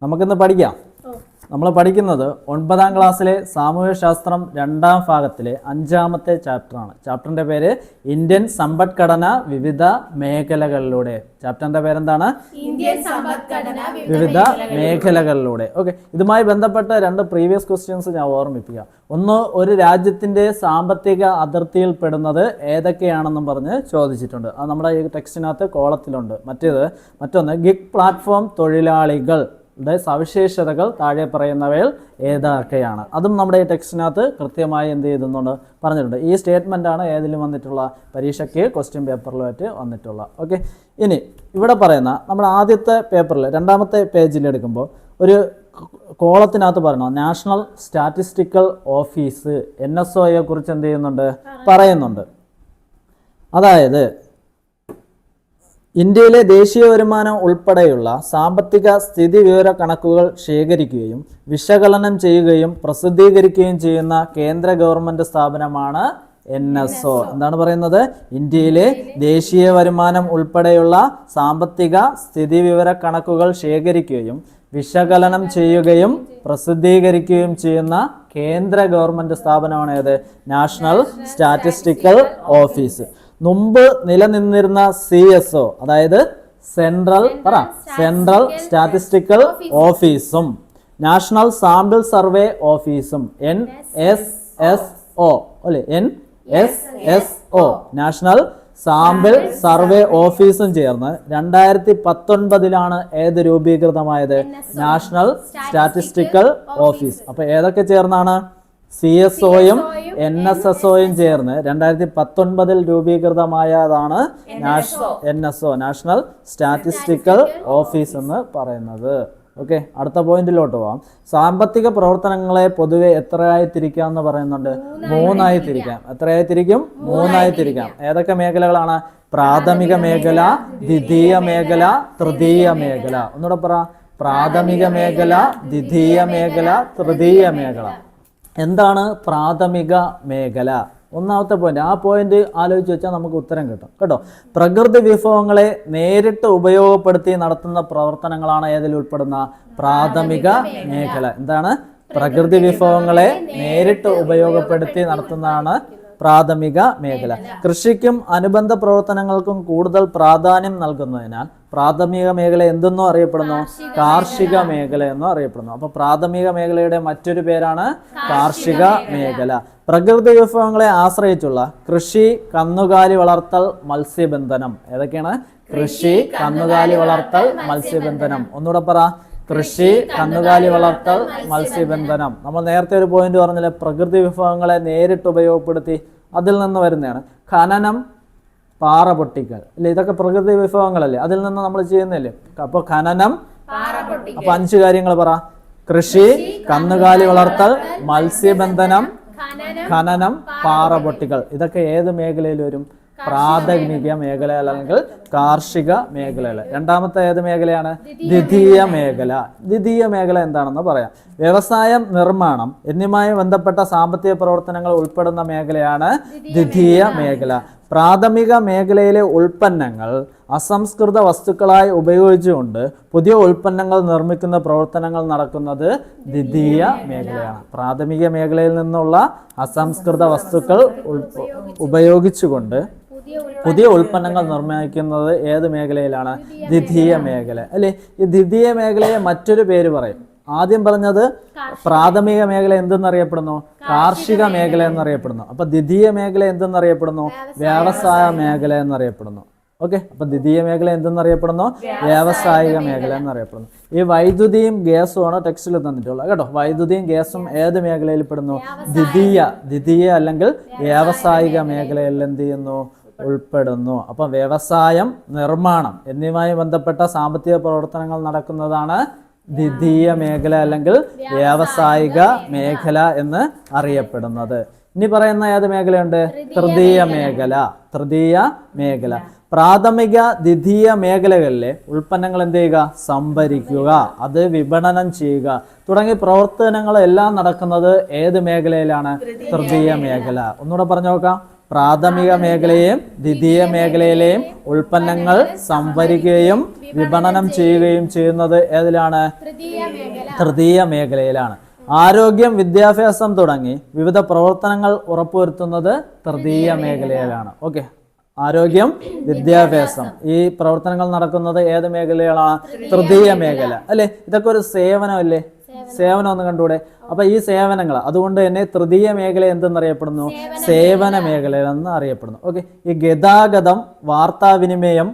നമുക്കിന്ന് പഠിക്കാം. നമ്മൾ പഠിക്കുന്നത് 9ാം ക്ലാസ്സിലെ സാമൂഹ്യശാസ്ത്രം 2ാം ഭാഗത്തിലെ 5ാമത്തെ ചാപ്റ്ററാണ്. ചാപ്റ്ററിന്റെ പേര് ഇന്ത്യൻ സമ്പദ്ഘടന വിവിധ മേഖലകളിലൂടെ. ചാപ്റ്ററിന്റെ പേരെന്താണ്? ഇന്ത്യൻ സമ്പദ്ഘടന വിവിധ മേഖലകളിലൂടെ. ഓക്കെ, ഇതുമായി ബന്ധപ്പെട്ട 2 പ്രീവിയസ് ക്വസ്റ്റ്യൻസ് ഞാൻ ഓർമ്മിപ്പിക്കാം. ഒന്ന്, ഒരു രാജ്യത്തിന്റെ സാമ്പത്തിക അതിർത്തിയിൽ പെടുന്നത് ഏതൊക്കെയാണെന്നും പറഞ്ഞ് ചോദിച്ചിട്ടുണ്ട്. അത് നമ്മുടെ ഈ ടെക്സ്റ്റിനകത്ത് കോളത്തിലുണ്ട്. മറ്റൊന്ന് ഗിഗ് പ്ലാറ്റ്ഫോം തൊഴിലാളികൾ സവിശേഷതകൾ താഴെ പറയുന്നവയിൽ ഏതൊക്കെയാണ്? അതും നമ്മുടെ ഈ ടെക്സ്റ്റിനകത്ത് കൃത്യമായി എന്ത് ചെയ്തുകൊണ്ട് പറഞ്ഞിട്ടുണ്ട്. ഈ സ്റ്റേറ്റ്മെൻ്റ് ആണ് ഏതിലും വന്നിട്ടുള്ള പരീക്ഷയ്ക്ക് ക്വസ്റ്റ്യൻ പേപ്പറിലുമായിട്ട് വന്നിട്ടുള്ള. ഓക്കെ, ഇനി ഇവിടെ പറയുന്ന നമ്മുടെ ആദ്യത്തെ പേപ്പറിൽ 2ാമത്തെ പേജിൽ എടുക്കുമ്പോൾ ഒരു കോളത്തിനകത്ത് പറയണം നാഷണൽ സ്റ്റാറ്റിസ്റ്റിക്കൽ ഓഫീസ് NSOയെ കുറിച്ച് എന്ത് ചെയ്യുന്നുണ്ട്, പറയുന്നുണ്ട്. അതായത് ഇന്ത്യയിലെ ദേശീയ വരുമാനം ഉൾപ്പെടെയുള്ള സാമ്പത്തിക സ്ഥിതി വിവര കണക്കുകൾ ശേഖരിക്കുകയും വിശകലനം ചെയ്യുകയും പ്രസിദ്ധീകരിക്കുകയും ചെയ്യുന്ന കേന്ദ്ര ഗവൺമെന്റ് സ്ഥാപനമാണ് NSO. എന്താണ് പറയുന്നത്? ഇന്ത്യയിലെ ദേശീയ വരുമാനം ഉൾപ്പെടെയുള്ള സാമ്പത്തിക സ്ഥിതി വിവര കണക്കുകൾ ശേഖരിക്കുകയും വിശകലനം ചെയ്യുകയും പ്രസിദ്ധീകരിക്കുകയും ചെയ്യുന്ന കേന്ദ്ര ഗവൺമെന്റ് സ്ഥാപനമാണ് ഏത്? National statistical office. മുമ്പ് നിലനിന്നിരുന്ന CSO, അതായത് സെൻട്രൽ സ്റ്റാറ്റിസ്റ്റിക്കൽ ഓഫീസും നാഷണൽ സാമ്പിൾ സർവേ ഓഫീസും NSSO അല്ലെ, NSSO നാഷണൽ സാമ്പിൾ സർവേ ഓഫീസും ചേർന്ന് 2019 ഏത് രൂപീകൃതമായത്? National statistical office. അപ്പൊ ഏതൊക്കെ ചേർന്നാണ്? CSOയും NSSOയും ചേർന്ന് 2019 രൂപീകൃതമായതാണ് NSO, നാഷണൽ സ്റ്റാറ്റിസ്റ്റിക്കൽ ഓഫീസ് എന്ന് പറയുന്നത്. ഓക്കെ, അടുത്ത പോയിന്റിലോട്ട് പോവാം. സാമ്പത്തിക പ്രവർത്തനങ്ങളെ പൊതുവെ എത്രയായി തിരിക്കാം എന്ന് പറയുന്നുണ്ട്? 3ആയി തിരിക്കാം. എത്രയായി തിരിക്കും? 3ആയി തിരിക്കാം. ഏതൊക്കെ മേഖലകളാണ്? പ്രാഥമിക മേഖല, ദ്വിതീയ മേഖല, തൃതീയ മേഖല. ഒന്നുകൂടെ പറ. പ്രാഥമിക മേഖല, ദ്വിതീയ മേഖല, തൃതീയ മേഖല. എന്താണ് പ്രാഥമിക മേഖല? ഒന്നാമത്തെ പോയിന്റ്. ആ പോയിന്റ് ആലോചിച്ച് വെച്ചാൽ നമുക്ക് ഉത്തരം കിട്ടും കേട്ടോ. പ്രകൃതി വിഭവങ്ങളെ നേരിട്ട് ഉപയോഗപ്പെടുത്തി നടത്തുന്ന പ്രവർത്തനങ്ങളാണ് ഏതിൽ ഉൾപ്പെടുന്ന? പ്രാഥമിക മേഖല. എന്താണ്? പ്രകൃതി വിഭവങ്ങളെ നേരിട്ട് ഉപയോഗപ്പെടുത്തി നടത്തുന്നതാണ് പ്രാഥമിക മേഖല. കൃഷിക്കും അനുബന്ധ പ്രവർത്തനങ്ങൾക്കും കൂടുതൽ പ്രാധാന്യം നൽകുന്നതിനാൽ പ്രാഥമിക മേഖല എന്തെന്നോ അറിയപ്പെടുന്നു? കാർഷിക മേഖല എന്നോ അറിയപ്പെടുന്നു. അപ്പൊ പ്രാഥമിക മേഖലയുടെ മറ്റൊരു പേരാണ് കാർഷിക മേഖല. പ്രകൃതി വിഭവങ്ങളെ ആശ്രയിച്ചുള്ള കൃഷി, കന്നുകാലി വളർത്തൽ, മത്സ്യബന്ധനം. ഏതൊക്കെയാണ്? കൃഷി, കന്നുകാലി വളർത്തൽ, മത്സ്യബന്ധനം. ഒന്നുകൂടെ പറ. കൃഷി, കന്നുകാലി വളർത്തൽ, മത്സ്യബന്ധനം. നമ്മൾ നേരത്തെ ഒരു പോയിന്റ് പറഞ്ഞില്ലേ, പ്രകൃതി വിഭവങ്ങളെ നേരിട്ട് ഉപയോഗപ്പെടുത്തി, അതിൽ നിന്ന് വരുന്നതാണ്. ഖനനം, പാറ പൊട്ടിക്കൽ അല്ലെ, ഇതൊക്കെ പ്രകൃതി വിഭവങ്ങളല്ലേ, അതിൽ നിന്ന് നമ്മൾ ചെയ്യുന്നില്ലേ. അപ്പൊ ഖനനം, അപ്പൊ 5 കാര്യങ്ങൾ പറ. കൃഷി, കന്നുകാലി വളർത്തൽ, മത്സ്യബന്ധനം, ഖനനം, പാറ പൊട്ടിക്കൽ. ഇതൊക്കെ ഏത് മേഖലയിൽ വരും? പ്രാഥമിക മേഖല അല്ലെങ്കിൽ കാർഷിക മേഖലയിൽ. 2ാമത്തെ ഏത് മേഖലയാണ്? ദ്വിതീയ മേഖല. ദ്വിതീയ മേഖല എന്താണെന്ന് പറയാം. വ്യവസായം, നിർമ്മാണം എന്നിവയുമായി ബന്ധപ്പെട്ട സാമ്പത്തിക പ്രവർത്തനങ്ങൾ ഉൾപ്പെടുന്ന മേഖലയാണ് ദ്വിതീയ മേഖല. പ്രാഥമിക മേഖലയിലെ ഉൽപ്പന്നങ്ങൾ അസംസ്കൃത വസ്തുക്കളായി ഉപയോഗിച്ചുകൊണ്ട് പുതിയ ഉൽപ്പന്നങ്ങൾ നിർമ്മിക്കുന്ന പ്രവർത്തനങ്ങൾ നടക്കുന്നത് ദ്വിതീയ മേഖലയാണ്. പ്രാഥമിക മേഖലയിൽ നിന്നുള്ള അസംസ്കൃത വസ്തുക്കൾ ഉപയോഗിച്ചുകൊണ്ട് പുതിയ ഉൽപ്പന്നങ്ങൾ നിർമ്മിക്കുന്നത് ഏത് മേഖലയിലാണ്? ദ്വിതീയ മേഖല അല്ലെ. ഈ ദ്വിതീയ മേഖലയെ മറ്റൊരു പേര് പറയും. ആദ്യം പറഞ്ഞത് പ്രാഥമിക മേഖല എന്തെന്നറിയപ്പെടുന്നു? കാർഷിക മേഖല എന്നറിയപ്പെടുന്നു. അപ്പൊ ദ്വിതീയ മേഖല എന്തെന്നറിയപ്പെടുന്നു? വ്യവസായ മേഖല എന്നറിയപ്പെടുന്നു. ഓക്കെ, അപ്പൊ ദ്വിതീയ മേഖല എന്തെന്നറിയപ്പെടുന്നു? വ്യാവസായിക മേഖല എന്നറിയപ്പെടുന്നു. ഈ വൈദ്യുതിയും ഗ്യാസും ആണ് ടെക്സ്റ്റിൽ തന്നിട്ടുള്ളത് കേട്ടോ. വൈദ്യുതിയും ഗ്യാസും ഏത് മേഖലയിൽ പെടുന്നു? ദ്വിതീയ അല്ലെങ്കിൽ വ്യാവസായിക മേഖലയിൽ എന്ത് ചെയ്യുന്നു? ഉൾപ്പെടുന്നു. അപ്പൊ വ്യവസായം, നിർമ്മാണം എന്നിവയുമായി ബന്ധപ്പെട്ട സാമ്പത്തിക പ്രവർത്തനങ്ങൾ നടക്കുന്നതാണ് ദ്വിതീയ മേഖല അല്ലെങ്കിൽ വ്യാവസായിക മേഖല എന്ന് അറിയപ്പെടുന്നത്. ഇനി പറയുന്ന ഏത് മേഖലയുണ്ട്? തൃതീയ മേഖല. പ്രാഥമിക, ദ്വിതീയ മേഖലകളിലെ ഉൽപ്പന്നങ്ങൾ എന്ത് ചെയ്യുക? സംഭരിക്കുക, അത് വിപണനം ചെയ്യുക തുടങ്ങിയ പ്രവർത്തനങ്ങൾ എല്ലാം നടക്കുന്നത് ഏത് മേഖലയിലാണ്? തൃതീയ മേഖല. ഒന്നുകൂടെ പറഞ്ഞു നോക്കാം. പ്രാഥമിക മേഖലയെയും ദ്വിതീയ മേഖലയിലെയും ഉൽപ്പന്നങ്ങൾ സംഭരിക്കുകയും വിപണനം ചെയ്യുകയും ചെയ്യുന്നത് ഏതിലാണ്? തൃതീയ മേഖലയിലാണ്. ആരോഗ്യം, വിദ്യാഭ്യാസം തുടങ്ങി വിവിധ പ്രവർത്തനങ്ങൾ ഉറപ്പുവരുത്തുന്നത് തൃതീയ മേഖലയിലാണ്. ഓക്കെ, ആരോഗ്യം, വിദ്യാഭ്യാസം ഈ പ്രവർത്തനങ്ങൾ നടക്കുന്നത് ഏത് മേഖലകളാണ്? തൃതീയ മേഖല അല്ലെ? ഇതൊക്കെ ഒരു സേവനമല്ലേ? സേവനം ഒന്ന് കണ്ടുകൂടെ? അപ്പൊ ഈ സേവനങ്ങൾ അതുകൊണ്ട് തന്നെ തൃതീയ മേഖല എന്തെന്നറിയപ്പെടുന്നു? സേവന മേഖല എന്ന് അറിയപ്പെടുന്നു. ഓക്കെ, ഈ ഗതാഗതം, വാർത്താവിനിമയം,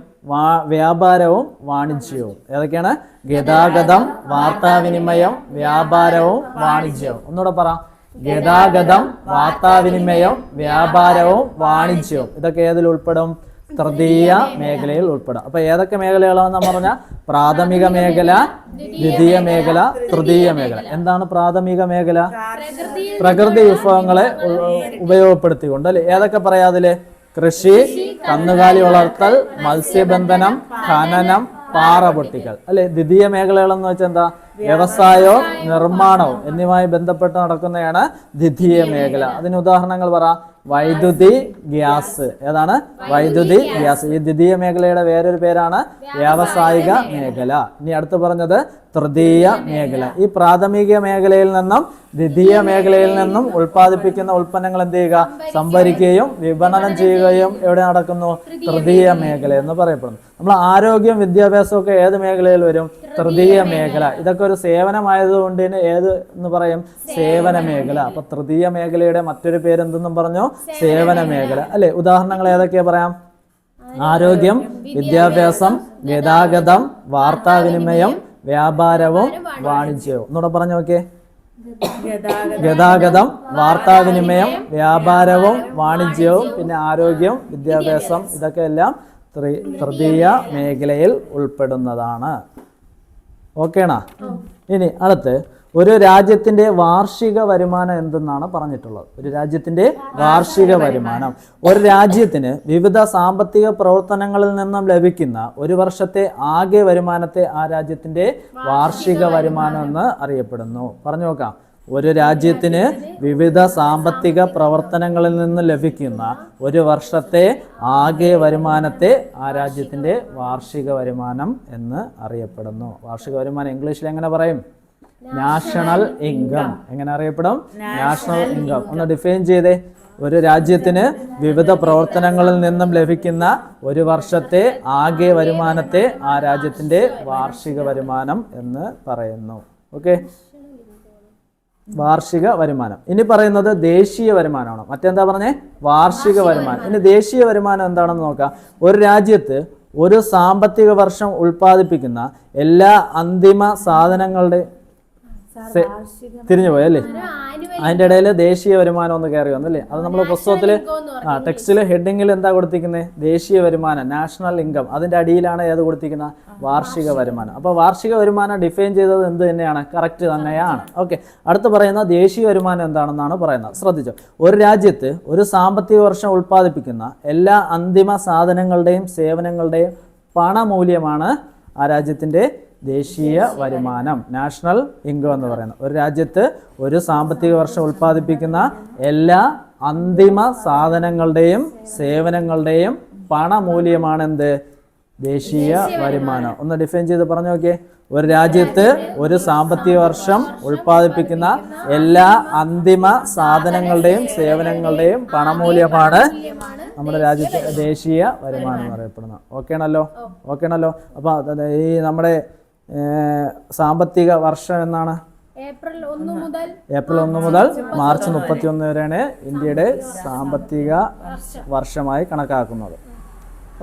വ്യാപാരവും വാണിജ്യവും ഏതൊക്കെയാണ്? ഗതാഗതം, വാർത്താവിനിമയം, വ്യാപാരവും വാണിജ്യവും. ഒന്നുകൂടെ പറ. ഗതാഗതം, വാർത്താവിനിമയം, വ്യാപാരവും വാണിജ്യവും ഇതൊക്കെ ഏതിൽ ഉൾപ്പെടും? തൃതീയ മേഖലയിൽ ഉൾപ്പെടും. അപ്പൊ ഏതൊക്കെ മേഖലകളാണെന്ന് പറഞ്ഞാൽ പ്രാഥമിക മേഖല, ദ്വിതീയ മേഖല, തൃതീയ മേഖല. എന്താണ് പ്രാഥമിക മേഖല? പ്രകൃതി വിഭവങ്ങളെ ഉപയോഗപ്പെടുത്തിക്കൊണ്ട് അല്ലെ? ഏതൊക്കെ പറയാതില്? കൃഷി, കന്നുകാലി വളർത്തൽ, മത്സ്യബന്ധനം, ഖനനം, പാറ പൊട്ടിക്കൽ അല്ലെ? ദ്വിതീയ മേഖലകളെന്ന് വെച്ചാൽ എന്താ? വ്യവസായവും നിർമ്മാണവും എന്നിവയുമായി ബന്ധപ്പെട്ട് നടക്കുന്നതാണ് ദ്വിതീയ മേഖല. അതിന് ഉദാഹരണങ്ങൾ പറ. വൈദ്യുതി, ഗ്യാസ്. ഏതാണ്? വൈദ്യുതി, ഗ്യാസ്. ഈ ദ്വിതീയ മേഖലയുടെ വേറൊരു പേരാണ് വ്യാവസായിക മേഖല. ഇനി അടുത്ത് പറഞ്ഞത് തൃതീയ മേഖല. ഈ പ്രാഥമിക മേഖലയിൽ നിന്നും ദ്വിതീയ മേഖലയിൽ നിന്നും ഉൽപ്പാദിപ്പിക്കുന്ന ഉൽപ്പന്നങ്ങൾ എന്ത് ചെയ്യുക? സംഭരിക്കുകയും വിപണനം ചെയ്യുകയും എവിടെ നടക്കുന്നു? തൃതീയ മേഖല എന്ന് പറയപ്പെടുന്നു. നമ്മൾ ആരോഗ്യം, വിദ്യാഭ്യാസവും ഒക്കെ ഏത് മേഖലയിൽ വരും? തൃതീയ മേഖല. ഇതൊക്കെ ഒരു സേവനമായതുകൊണ്ട് തന്നെ ഏത് എന്ന് പറയും? സേവന മേഖല. അപ്പൊ തൃതീയ മേഖലയുടെ മറ്റൊരു പേരെന്തെന്നും പറഞ്ഞു? സേവന മേഖല അല്ലെ? ഉദാഹരണങ്ങൾ ഏതൊക്കെയാ പറയാം? ആരോഗ്യം, വിദ്യാഭ്യാസം, ഗതാഗതം, വാർത്താവിനിമയം, വ്യാപാരവും വാണിജ്യവും. ഒന്നുകൂടെ പറഞ്ഞു നോക്കിയേ. ഗതാഗതം, വാർത്താവിനിമയം, വ്യാപാരവും വാണിജ്യവും, പിന്നെ ആരോഗ്യം, വിദ്യാഭ്യാസം ഇതൊക്കെ എല്ലാം തൃതീയ മേഖലയിൽ ഉൾപ്പെടുന്നതാണ്. ഓക്കേണാ? ഇനി അടുത്ത് ഒരു രാജ്യത്തിന്റെ വാർഷിക വരുമാനം എന്തെന്നാണ് പറഞ്ഞിട്ടുള്ളത്? ഒരു രാജ്യത്തിന്റെ വാർഷിക വരുമാനം ഒരു രാജ്യത്തിന് വിവിധ സാമ്പത്തിക പ്രവർത്തനങ്ങളിൽ നിന്നും ലഭിക്കുന്ന ഒരു വർഷത്തെ ആകെ വരുമാനത്തെ ആ രാജ്യത്തിന്റെ വാർഷിക വരുമാനം എന്ന് അറിയപ്പെടുന്നു. പറഞ്ഞു നോക്കാം. ഒരു രാജ്യത്തിന് വിവിധ സാമ്പത്തിക പ്രവർത്തനങ്ങളിൽ നിന്ന് ലഭിക്കുന്ന ഒരു വർഷത്തെ ആകെ വരുമാനത്തെ ആ രാജ്യത്തിന്റെ വാർഷിക വരുമാനം എന്ന് അറിയപ്പെടുന്നു. വാർഷിക വരുമാനം ഇംഗ്ലീഷിൽ എങ്ങനെ പറയും? National income. എങ്ങനെ അറിയപ്പെടും? National income. ഒന്ന് ഡിഫൈൻ ചെയ്തേ. ഒരു രാജ്യത്തിന് വിവിധ പ്രവർത്തനങ്ങളിൽ നിന്നും ലഭിക്കുന്ന ഒരു വർഷത്തെ ആകെ വരുമാനത്തെ ആ രാജ്യത്തിന്റെ വാർഷിക വരുമാനം എന്ന് പറയുന്നു. ഓക്കെ, വാർഷിക വരുമാനം. ഇനി പറയുന്നത് ദേശീയ വരുമാനമാണ്. മറ്റെന്താ പറഞ്ഞേ? വാർഷിക വരുമാനം. ഇനി ദേശീയ വരുമാനം എന്താണെന്ന് നോക്കാം. ഒരു രാജ്യത്ത് ഒരു സാമ്പത്തിക വർഷം ഉൽപ്പാദിപ്പിക്കുന്ന എല്ലാ അന്തിമ സാധനങ്ങളുടെ തിരിഞ്ഞു പോയല്ലേ? അതിന്റെ ഇടയിൽ ദേശീയ വരുമാനം ഒന്ന് കയറി വന്നല്ലേ? അത് നമ്മൾ പുസ്തകത്തില് ടെക്സ്റ്റില് ഹെഡിങ്ങിൽ എന്താ കൊടുത്തിരിക്കുന്നത്? ദേശീയ വരുമാനം, നാഷണൽ ഇൻകം. അതിന്റെ അടിയിലാണ് ഏത് കൊടുത്തിരിക്കുന്നത്? വാർഷിക വരുമാനം. അപ്പൊ വാർഷിക വരുമാനം ഡിഫൈൻ ചെയ്തത് എന്ത് തന്നെയാണ്? കറക്റ്റ് തന്നെയാണ്. ഓക്കെ, അടുത്ത് പറയുന്ന ദേശീയ വരുമാനം എന്താണെന്നാണ് പറയുന്നത്. ശ്രദ്ധിച്ചോ. ഒരു രാജ്യത്ത് ഒരു സാമ്പത്തിക വർഷം ഉൽപ്പാദിപ്പിക്കുന്ന എല്ലാ അന്തിമ സാധനങ്ങളുടെയും സേവനങ്ങളുടെയും പണമൂല്യമാണ് ആ രാജ്യത്തിന്റെ ദേശീയ വരുമാനം, നാഷണൽ ഇൻകം എന്ന് പറയുന്നത്. ഒരു രാജ്യത്ത് ഒരു സാമ്പത്തിക വർഷം ഉൽപ്പാദിപ്പിക്കുന്ന എല്ലാ അന്തിമ സാധനങ്ങളുടെയും സേവനങ്ങളുടെയും പണമൂല്യമാണ് എന്ത്? ദേശീയ വരുമാനം. ഒന്ന് ഡിഫൈൻ ചെയ്ത് പറഞ്ഞു നോക്കിയേ. ഒരു രാജ്യത്ത് ഒരു സാമ്പത്തിക വർഷം ഉൽപ്പാദിപ്പിക്കുന്ന എല്ലാ അന്തിമ സാധനങ്ങളുടെയും സേവനങ്ങളുടെയും പണമൂല്യമാണ് നമ്മുടെ രാജ്യത്തെ ദേശീയ വരുമാനം എന്ന് അറിയപ്പെടുന്നത്. ഓക്കേണല്ലോ? അപ്പൊ ഈ നമ്മുടെ സാമ്പത്തിക വർഷം എന്നാണ്? ഏപ്രിൽ 1 മുതൽ മാർച്ച് 31 വരെയാണ് ഇന്ത്യയുടെ സാമ്പത്തിക വർഷമായി കണക്കാക്കുന്നത്.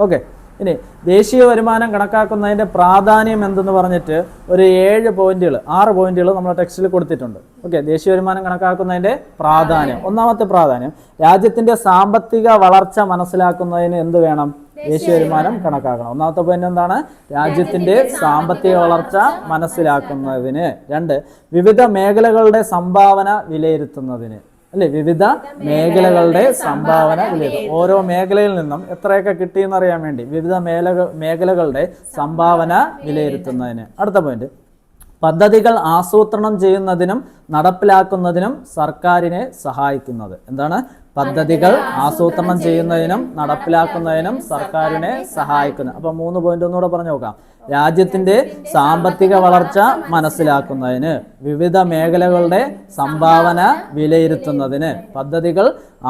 ഓക്കെ, ഇനി ദേശീയ വരുമാനം കണക്കാക്കുന്നതിന്റെ പ്രാധാന്യം എന്തെന്ന് പറഞ്ഞിട്ട് ഒരു 6 പോയിന്റുകൾ നമ്മുടെ ടെക്സ്റ്റിൽ കൊടുത്തിട്ടുണ്ട്. ഓക്കെ, ദേശീയ വരുമാനം കണക്കാക്കുന്നതിന്റെ പ്രാധാന്യം. ഒന്നാമത്തെ പ്രാധാന്യം, രാജ്യത്തിന്റെ സാമ്പത്തിക വളർച്ച മനസ്സിലാക്കുന്നതിന് എന്ത് വേണം? ദേശീയ വരുമാനം കണക്കാക്കണം. ഒന്നാമത്തെ പോയിന്റ് എന്താണ്? രാജ്യത്തിന്റെ സാമ്പത്തിക വളർച്ച മനസ്സിലാക്കുന്നതിന്. 2, വിവിധ മേഖലകളുടെ സംഭാവന വിലയിരുത്തുന്നതിന് അല്ലെ? വിവിധ മേഖലകളുടെ സംഭാവന വിലയിരുത്തും. ഓരോ മേഖലയിൽ നിന്നും എത്രയൊക്കെ കിട്ടിയെന്ന് അറിയാൻ വേണ്ടി വിവിധ മേഖലകളുടെ സംഭാവന വിലയിരുത്തുന്നതിന്. അടുത്ത പോയിന്റ്, പദ്ധതികൾ ആസൂത്രണം ചെയ്യുന്നതിനും നടപ്പിലാക്കുന്നതിനും സർക്കാരിനെ സഹായിക്കുന്നത്. എന്താണ്? പദ്ധതികൾ ആസൂത്രണം ചെയ്യുന്നതിനും നടപ്പിലാക്കുന്നതിനും സർക്കാരിനെ സഹായിക്കുന്നു. അപ്പൊ 3 പോയിന്റ് ഒന്നുകൂടെ പറഞ്ഞു നോക്കാം. രാജ്യത്തിന്റെ സാമ്പത്തിക വളർച്ച മനസ്സിലാക്കുന്നതിന്, വിവിധ മേഖലകളുടെ സംഭാവന വിലയിരുത്തുന്നതിന്, പദ്ധതികൾ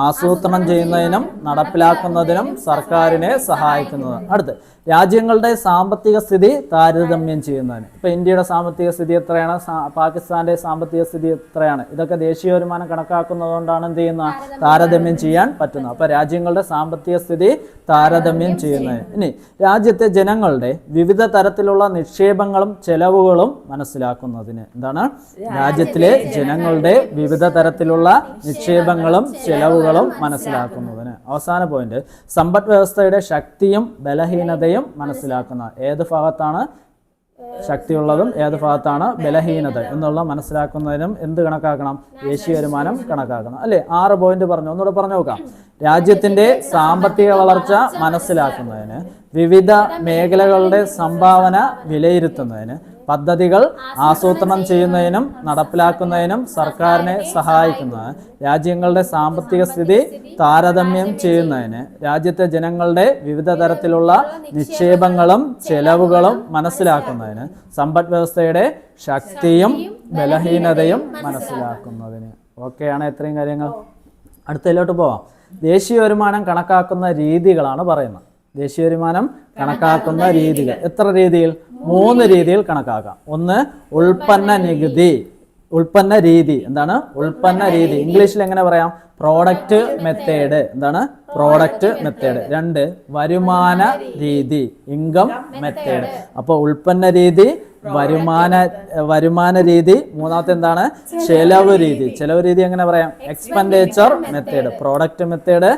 ആസൂത്രണം ചെയ്യുന്നതിനും നടപ്പിലാക്കുന്നതിനും സർക്കാരിനെ സഹായിക്കുന്നത്. അടുത്ത് രാജ്യങ്ങളുടെ സാമ്പത്തിക സ്ഥിതി താരതമ്യം ചെയ്യുന്നതിന്. ഇപ്പൊ ഇന്ത്യയുടെ സാമ്പത്തിക സ്ഥിതി എത്രയാണ്, പാകിസ്ഥാന്റെ സാമ്പത്തിക സ്ഥിതി എത്രയാണ്, ഇതൊക്കെ ദേശീയ വരുമാനം കണക്കാക്കുന്നതുകൊണ്ടാണ് എന്ത് ചെയ്യുന്ന താരതമ്യം ചെയ്യാൻ പറ്റുന്നത്. അപ്പൊ രാജ്യങ്ങളുടെ സാമ്പത്തിക സ്ഥിതി താരതമ്യം ചെയ്യുന്നതിന്. ഇനി രാജ്യത്തെ ജനങ്ങളുടെ വിവിധ തരത്തിലുള്ള നിക്ഷേപങ്ങളും ചെലവുകളും മനസ്സിലാക്കുന്നതിന്. എന്താണ്? രാജ്യത്തിലെ ജനങ്ങളുടെ വിവിധ തരത്തിലുള്ള നിക്ഷേപങ്ങളും ചെലവുകളും മനസ്സിലാക്കുന്നതിന്. അവസാന പോയിന്റ്, സമ്പദ് വ്യവസ്ഥയുടെ ശക്തിയും ബലഹീനതയും മനസ്സിലാക്കുന്ന. ഏത് ഭാഗത്താണ് ശക്തിയുള്ളതും ഏത് ഭാഗത്താണ് ബലഹീനത എന്നുള്ള മനസ്സിലാക്കുന്നതിനും എന്ത് കണക്കാക്കണം? ദേശീയ വരുമാനം കണക്കാക്കണം. അല്ലേ? 6 പോയിന്റ് പറഞ്ഞു. ഒന്നുകൂടെ പറഞ്ഞു നോക്കാം. രാജ്യത്തിന്റെ സാമ്പത്തിക വളർച്ച മനസ്സിലാക്കുന്നതിന്, വിവിധ മേഖലകളുടെ സംഭാവന വിലയിരുത്തുന്നതിന്, പദ്ധതികൾ ആസൂത്രണം ചെയ്യുന്നതിനും നടപ്പിലാക്കുന്നതിനും സർക്കാരിനെ സഹായിക്കുന്നതിന്, രാജ്യങ്ങളുടെ സാമ്പത്തിക സ്ഥിതി താരതമ്യം ചെയ്യുന്നതിന്, രാജ്യത്തെ ജനങ്ങളുടെ വിവിധ തരത്തിലുള്ള നിക്ഷേപങ്ങളും ചെലവുകളും മനസ്സിലാക്കുന്നതിന്, സമ്പദ് വ്യവസ്ഥയുടെ ശക്തിയും ബലഹീനതയും മനസ്സിലാക്കുന്നതിന്. ഓക്കെയാണ് ഇത്രയും കാര്യങ്ങൾ. അടുത്തതിലോട്ട് പോവാം. ദേശീയ വരുമാനം കണക്കാക്കുന്ന രീതികളാണ് പറയുന്നത്. ദേശീയ വരുമാനം കണക്കാക്കുന്ന രീതികൾ. എത്ര രീതിയിൽ? 3 രീതിയിൽ കണക്കാക്കാം. ഒന്ന്, ഉൽപ്പന്ന നികുതി. ഉൽപ്പന്ന രീതി. എന്താണ്? ഉൽപ്പന്ന രീതി. ഇംഗ്ലീഷിൽ എങ്ങനെ പറയാം? Product method. എന്താണ്? Product method. 2, വരുമാന രീതി, ഇൻകം മെത്തേഡ്. അപ്പോൾ ഉൽപ്പന്ന രീതി, വരുമാന രീതി. 3ാമത്തെ എന്താണ്? ചെലവ് രീതി. ചെലവ് രീതി എങ്ങനെ പറയാം? Expenditure method. Product method,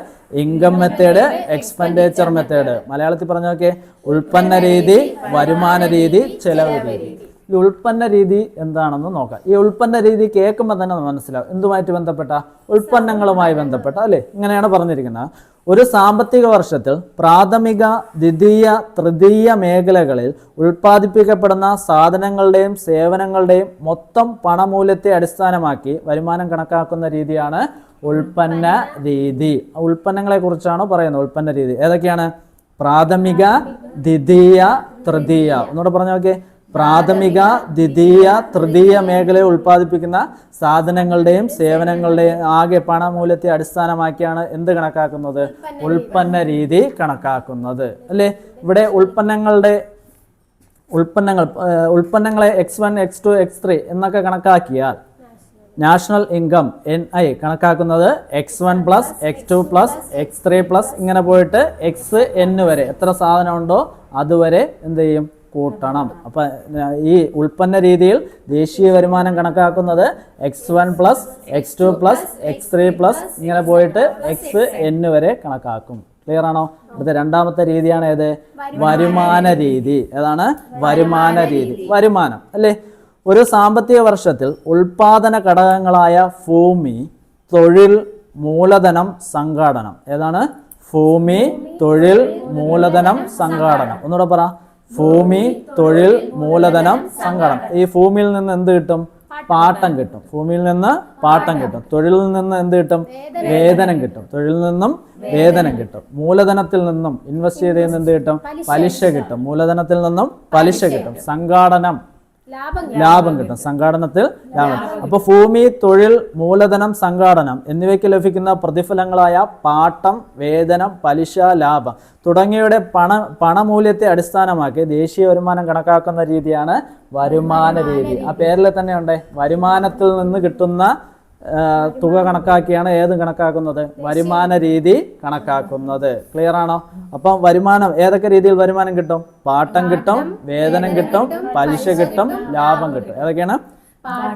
income method, expenditure method. മലയാളത്തിൽ പറഞ്ഞു നോക്കിയേ. ഉൽപ്പന്ന രീതി, വരുമാന രീതി, ചെലവ് രീതി. ഈ ഉൽപ്പന്ന രീതി എന്താണെന്ന് നോക്കാം. ഈ ഉൽപ്പന്ന രീതി കേൾക്കുമ്പോൾ തന്നെ മനസ്സിലാവും എന്തുമായിട്ട് ബന്ധപ്പെട്ട? ഉൽപ്പന്നങ്ങളുമായി ബന്ധപ്പെട്ട. അല്ലേ? ഇങ്ങനെയാണ് പറഞ്ഞിരിക്കുന്നത്. ഒരു സാമ്പത്തിക വർഷത്തിൽ പ്രാഥമിക, ദ്വിതീയ, തൃതീയ മേഖലകളിൽ ഉൽപ്പാദിപ്പിക്കപ്പെടുന്ന സാധനങ്ങളുടെയും സേവനങ്ങളുടെയും മൊത്തം പണമൂല്യത്തെ അടിസ്ഥാനമാക്കി വരുമാനം കണക്കാക്കുന്ന രീതിയാണ് ഉൽപ്പന്ന രീതി. ഉൽപ്പന്നങ്ങളെ കുറിച്ചാണ് പറയുന്നത്. ഉൽപ്പന്ന രീതി ഏതൊക്കെയാണ്? പ്രാഥമിക, ദ്വിതീയ, തൃതീയ. ഒന്നുകൂടെ പറഞ്ഞു നോക്കിയേ. പ്രാഥമിക, ദ്വിതീയ, തൃതീയ മേഖലയിൽ ഉൽപ്പാദിപ്പിക്കുന്ന സാധനങ്ങളുടെയും സേവനങ്ങളുടെയും ആകെ പണമൂല്യത്തെ അടിസ്ഥാനമാക്കിയാണ് എന്ത് കണക്കാക്കുന്നത്? ഉൽപ്പന്ന രീതി കണക്കാക്കുന്നത്. അല്ലേ? ഇവിടെ ഉൽപ്പന്നങ്ങളെ X1, X2, X3 എന്നൊക്കെ കണക്കാക്കിയാൽ നാഷണൽ ഇൻകം NI കണക്കാക്കുന്നത് X1 plus X2 plus X3 plus ഇങ്ങനെ പോയിട്ട് XN വരെ എത്ര സാധനം ഉണ്ടോ അതുവരെ എന്ത് ചെയ്യും? കൂട്ടണം. അപ്പം ഈ ഉൽപ്പന്ന രീതിയിൽ ദേശീയ വരുമാനം കണക്കാക്കുന്നത് X1 plus X2 plus X3 plus ഇങ്ങനെ പോയിട്ട് XN വരെ കണക്കാക്കും. ക്ലിയർ ആണോ? അടുത്ത 2ാമത്തെ രീതിയാണ് ഏത്? വരുമാന രീതി. ഏതാണ്? വരുമാന രീതി. വരുമാനം. അല്ലേ? ഒരു സാമ്പത്തിക വർഷത്തിൽ ഉൽപാദന ഘടകങ്ങളായ ഭൂമി, തൊഴിൽ, മൂലധനം, സംഘാടനം. ഏതാണ്? ഭൂമി, തൊഴിൽ, മൂലധനം, സംഘാടനം. ഒന്നുകൂടെ പറ. ഭൂമി, തൊഴിൽ, മൂലധനം, സംഘാടനം. ഈ ഭൂമിയിൽ നിന്ന് എന്ത് കിട്ടും? പാട്ടം കിട്ടും. ഭൂമിയിൽ നിന്ന് പാട്ടം കിട്ടും. തൊഴിലിൽ നിന്ന് എന്ത് കിട്ടും? വേതനം കിട്ടും. തൊഴിലിൽ നിന്നും വേതനം കിട്ടും. മൂലധനത്തിൽ നിന്നും ഇൻവെസ്റ്റ് ചെയ്തതിൽ എന്ത് കിട്ടും? പലിശ കിട്ടും. മൂലധനത്തിൽ നിന്നും പലിശ കിട്ടും. സംഘാടനം, ലാഭം കിട്ടും. സംഘാടനത്തിൽ ലാഭം. അപ്പൊ ഭൂമി, തൊഴിൽ, മൂലധനം, സംഘാടനം എന്നിവയ്ക്ക് ലഭിക്കുന്ന പ്രതിഫലങ്ങളായ പാട്ടം, വേതനം, പലിശ, ലാഭം തുടങ്ങിയവയുടെ പണമൂല്യത്തെ അടിസ്ഥാനമാക്കി ദേശീയ വരുമാനം കണക്കാക്കുന്ന രീതിയാണ് വരുമാന രീതി. ആ പേരിൽ തന്നെ ഉണ്ട്. വരുമാനത്തിൽ നിന്ന് കിട്ടുന്ന തുക കണക്കാക്കിയാണ് ഏത് കണക്കാക്കുന്നത്? വരുമാന രീതി കണക്കാക്കുന്നത്. ക്ലിയർ ആണോ? അപ്പം വരുമാനം ഏതൊക്കെ രീതിയിൽ വരുമാനം കിട്ടും? പാട്ടം കിട്ടും, വേതനം കിട്ടും, പലിശ കിട്ടും, ലാഭം കിട്ടും. ഏതൊക്കെയാണ്?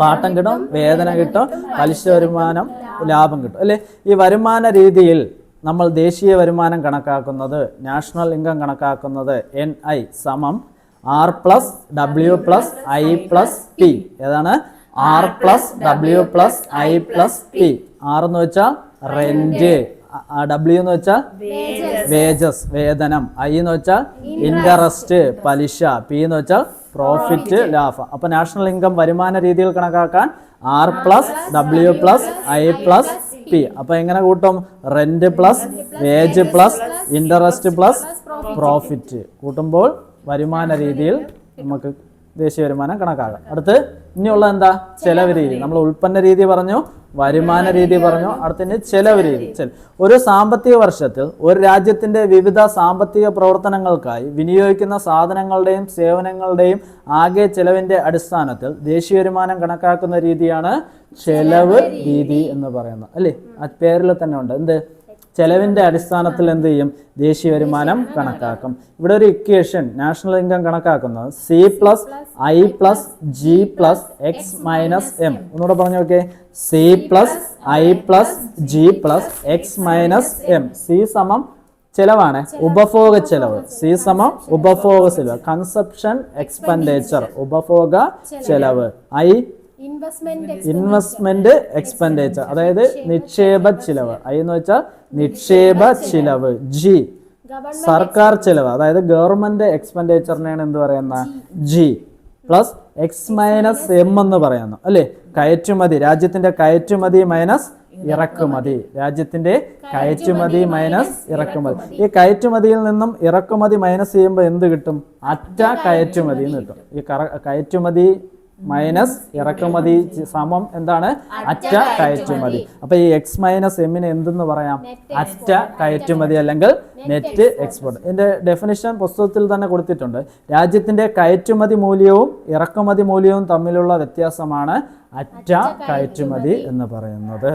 പാട്ടം കിട്ടും, വേതനം കിട്ടും, പലിശ വരുമാനം, ലാഭം കിട്ടും. അല്ലേ? ഈ വരുമാന രീതിയിൽ നമ്മൾ ദേശീയ വരുമാനം കണക്കാക്കുന്നത്, നാഷണൽ ഇൻകം കണക്കാക്കുന്നത് NI സമം R plus W plus I plus P. ഏതാണ്? R plus W plus I plus P. R എന്ന് വെച്ചാൽ റെന്റ്, W എന്ന് വെച്ചാൽ വേജസ് വേതനം, I എന്ന് വെച്ചാൽ ഇൻട്രസ്റ്റ് പലിശ, P എന്ന് വെച്ചാൽ പ്രോഫിറ്റ് ലാഭം. അപ്പോൾ നാഷണൽ ഇൻകം വരുമാന രീതിയിൽ കണക്കാക്കാൻ R plus W plus I plus P. അപ്പൊ എങ്ങനെ കൂട്ടും? Rent plus wage plus interest plus profit കൂട്ടുമ്പോൾ വരുമാന രീതിയിൽ നമുക്ക് ദേശീയ വരുമാനം കണക്കാക്കാം. അടുത്ത് ഇനിയുള്ള എന്താ? ചെലവ് രീതി. നമ്മൾ ഉൽപ്പന്ന രീതി പറഞ്ഞു, വരുമാന രീതി പറഞ്ഞു, അടുത്തതിന് ചെലവ് രീതി. ഒരു സാമ്പത്തിക വർഷത്തിൽ ഒരു രാജ്യത്തിന്റെ വിവിധ സാമ്പത്തിക പ്രവർത്തനങ്ങൾക്കായി വിനിയോഗിക്കുന്ന സാധനങ്ങളുടെയും സേവനങ്ങളുടെയും ആകെ ചെലവിന്റെ അടിസ്ഥാനത്തിൽ ദേശീയ വരുമാനം കണക്കാക്കുന്ന രീതിയാണ് ചെലവ് രീതി എന്ന് പറയുന്നത്. അല്ലേ? ആ പേരിൽ തന്നെ ഉണ്ട്. എന്ത്? ചെലവിന്റെ അടിസ്ഥാനത്തിൽ എന്ത് ചെയ്യും? ദേശീയ വരുമാനം കണക്കാക്കും. ഇവിടെ ഒരു ഇക്വേഷൻ നാഷണൽ ഇൻകം കണക്കാക്കുന്നത് C plus I plus G plus X minus M. ഒന്നുകൂടെ പറഞ്ഞു നോക്കേ. C plus I plus G plus X minus M. C സമം ചെലവാണ്, ഉപഭോഗ ചെലവ്. സി സമം ഉപഭോഗ ചെലവ്, കൺസപ്ഷൻ എക്സ്പെൻഡിച്ചർ, ഉപഭോഗ ചെലവ്. ഐ ഇൻവെസ്റ്റ്മെന്റ് എക്സ്പെൻഡിച്ചർ, അതായത് നിക്ഷേപ ചിലവ്. ഐ എന്ന് വെച്ചാൽ നിക്ഷേപ ചിലവ്. ജി സർക്കാർ ചെലവ്, അതായത് ഗവൺമെന്റ് എക്സ്പെൻഡിച്ചറിനെയാണ് എന്ത് പറയുന്ന? G. Plus X minus M എന്ന് പറയുന്നു. അല്ലെ? കയറ്റുമതി, രാജ്യത്തിന്റെ കയറ്റുമതി മൈനസ് ഇറക്കുമതി. രാജ്യത്തിന്റെ കയറ്റുമതി മൈനസ് ഇറക്കുമതി. ഈ കയറ്റുമതിയിൽ നിന്നും ഇറക്കുമതി മൈനസ് ചെയ്യുമ്പോൾ എന്ത് കിട്ടും? അറ്റ കയറ്റുമതി എന്ന് കിട്ടും. ഈ കയറ്റുമതി മൈനസ് ഇറക്കുമതി സമം എന്താണ്? അറ്റ കയറ്റുമതി. അപ്പൊ ഈ എക്സ് മൈനസ് എമ്മിന് എന്തെന്ന് പറയാം? അറ്റ കയറ്റുമതി അല്ലെങ്കിൽ നെറ്റ് എക്സ്പോർട്ട്. ഇതിന്റെ ഡെഫിനിഷൻ പുസ്തകത്തിൽ തന്നെ കൊടുത്തിട്ടുണ്ട്. രാജ്യത്തിന്റെ കയറ്റുമതി മൂല്യവും ഇറക്കുമതി മൂല്യവും തമ്മിലുള്ള വ്യത്യാസമാണ് അറ്റ കയറ്റുമതി എന്ന് പറയുന്നത്.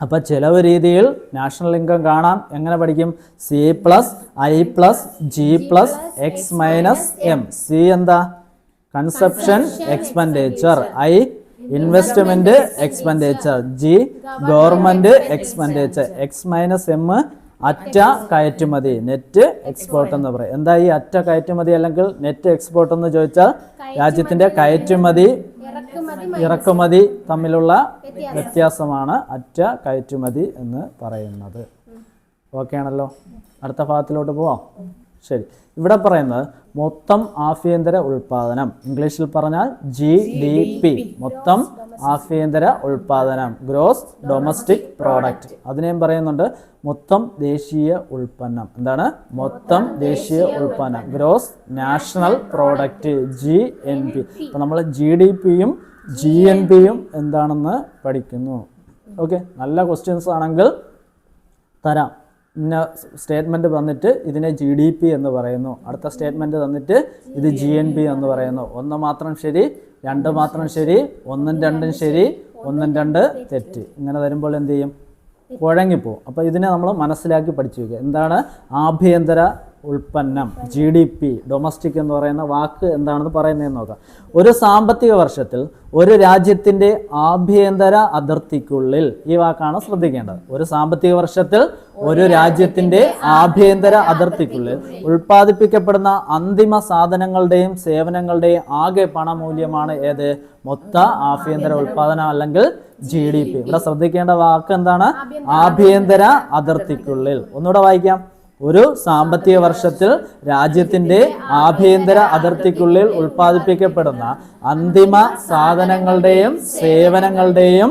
അപ്പൊ ചെലവ് രീതിയിൽ നാഷണൽ ഇൻകം കാണാൻ എങ്ങനെ പഠിക്കും? C plus I plus G plus X minus M. C എന്താ? Consumption expenditure. I investment expenditure. G government expenditure. X minus M അറ്റ കയറ്റുമതി, നെറ്റ് എക്സ്പോർട്ട് എന്ന് പറയും. എന്താ ഈ അറ്റ കയറ്റുമതി അല്ലെങ്കിൽ നെറ്റ് എക്സ്പോർട്ട് എന്ന് ചോദിച്ചാൽ രാജ്യത്തിന്റെ കയറ്റുമതി ഇറക്കുമതി തമ്മിലുള്ള വ്യത്യാസമാണ് അറ്റ കയറ്റുമതി എന്ന് പറയുന്നത്. ഓക്കെ ആണല്ലോ? അടുത്ത ഭാഗത്തിലോട്ട് പോവാം. ശരി. ഇവിടെ പറയുന്നത് മൊത്തം ആഭ്യന്തര ഉൽപാദനം, ഇംഗ്ലീഷിൽ പറഞ്ഞാൽ GDP, മൊത്തം ആഭ്യന്തര ഉൽപാദനം, ഗ്രോസ് ഡൊമസ്റ്റിക് പ്രോഡക്റ്റ്. അതിനെയും പറയുന്നുണ്ട് മൊത്തം ദേശീയ ഉൽപ്പന്നം. എന്താണ്? മൊത്തം ദേശീയ ഉൽപ്പന്നം, ഗ്രോസ് നാഷണൽ പ്രോഡക്റ്റ്, GNP. അപ്പം നമ്മൾ GDPയും GNPയും എന്താണെന്ന് പഠിക്കുന്നു. ഓക്കെ, നല്ല ക്വസ്റ്റ്യൻസ് ആണെങ്കിൽ തരാം. ഇന്ന സ്റ്റേറ്റ്മെൻറ്റ് തന്നിട്ട് ഇതിനെ GDP എന്ന് പറയുന്നു, അടുത്ത സ്റ്റേറ്റ്മെൻറ്റ് തന്നിട്ട് ഇത് GNP എന്ന് പറയുന്നു. ഒന്ന് മാത്രം ശരി, രണ്ട് മാത്രം ശരി, ഒന്നും രണ്ടും ശരി, ഒന്നും രണ്ട് തെറ്റ്. ഇങ്ങനെ വരുമ്പോൾ എന്ത് ചെയ്യും? കുഴങ്ങിപ്പോവും. അപ്പോൾ ഇതിനെ നമ്മൾ മനസ്സിലാക്കി പഠിച്ചു വയ്ക്കുക. എന്താണ് ആഭ്യന്തര ഉൽപ്പന്നം? GDP, ഡൊമസ്റ്റിക് എന്ന് പറയുന്ന വാക്ക് എന്താണെന്ന് പറയുന്നതെന്ന് നോക്കാം. ഒരു സാമ്പത്തിക വർഷത്തിൽ ഒരു രാജ്യത്തിൻ്റെ ആഭ്യന്തര അതിർത്തിക്കുള്ളിൽ, ഈ വാക്കാണ് ശ്രദ്ധിക്കേണ്ടത്. ഒരു സാമ്പത്തിക വർഷത്തിൽ ഒരു രാജ്യത്തിൻ്റെ ആഭ്യന്തര അതിർത്തിക്കുള്ളിൽ ഉൽപ്പാദിപ്പിക്കപ്പെടുന്ന അന്തിമ സാധനങ്ങളുടെയും സേവനങ്ങളുടെയും ആകെ പണമൂല്യമാണ് ഏത്? മൊത്ത ആഭ്യന്തര ഉൽപാദനം അല്ലെങ്കിൽ GDP. ഇവിടെ ശ്രദ്ധിക്കേണ്ട വാക്ക് എന്താണ്? ആഭ്യന്തര അതിർത്തിക്കുള്ളിൽ. ഒന്നുകൂടെ വായിക്കാം. ഒരു സാമ്പത്തിക വർഷത്തിൽ രാജ്യത്തിന്റെ ആഭ്യന്തര അതിർത്തിക്കുള്ളിൽ ഉൽപ്പാദിപ്പിക്കപ്പെടുന്ന അന്തിമ സാധനങ്ങളുടെയും സേവനങ്ങളുടെയും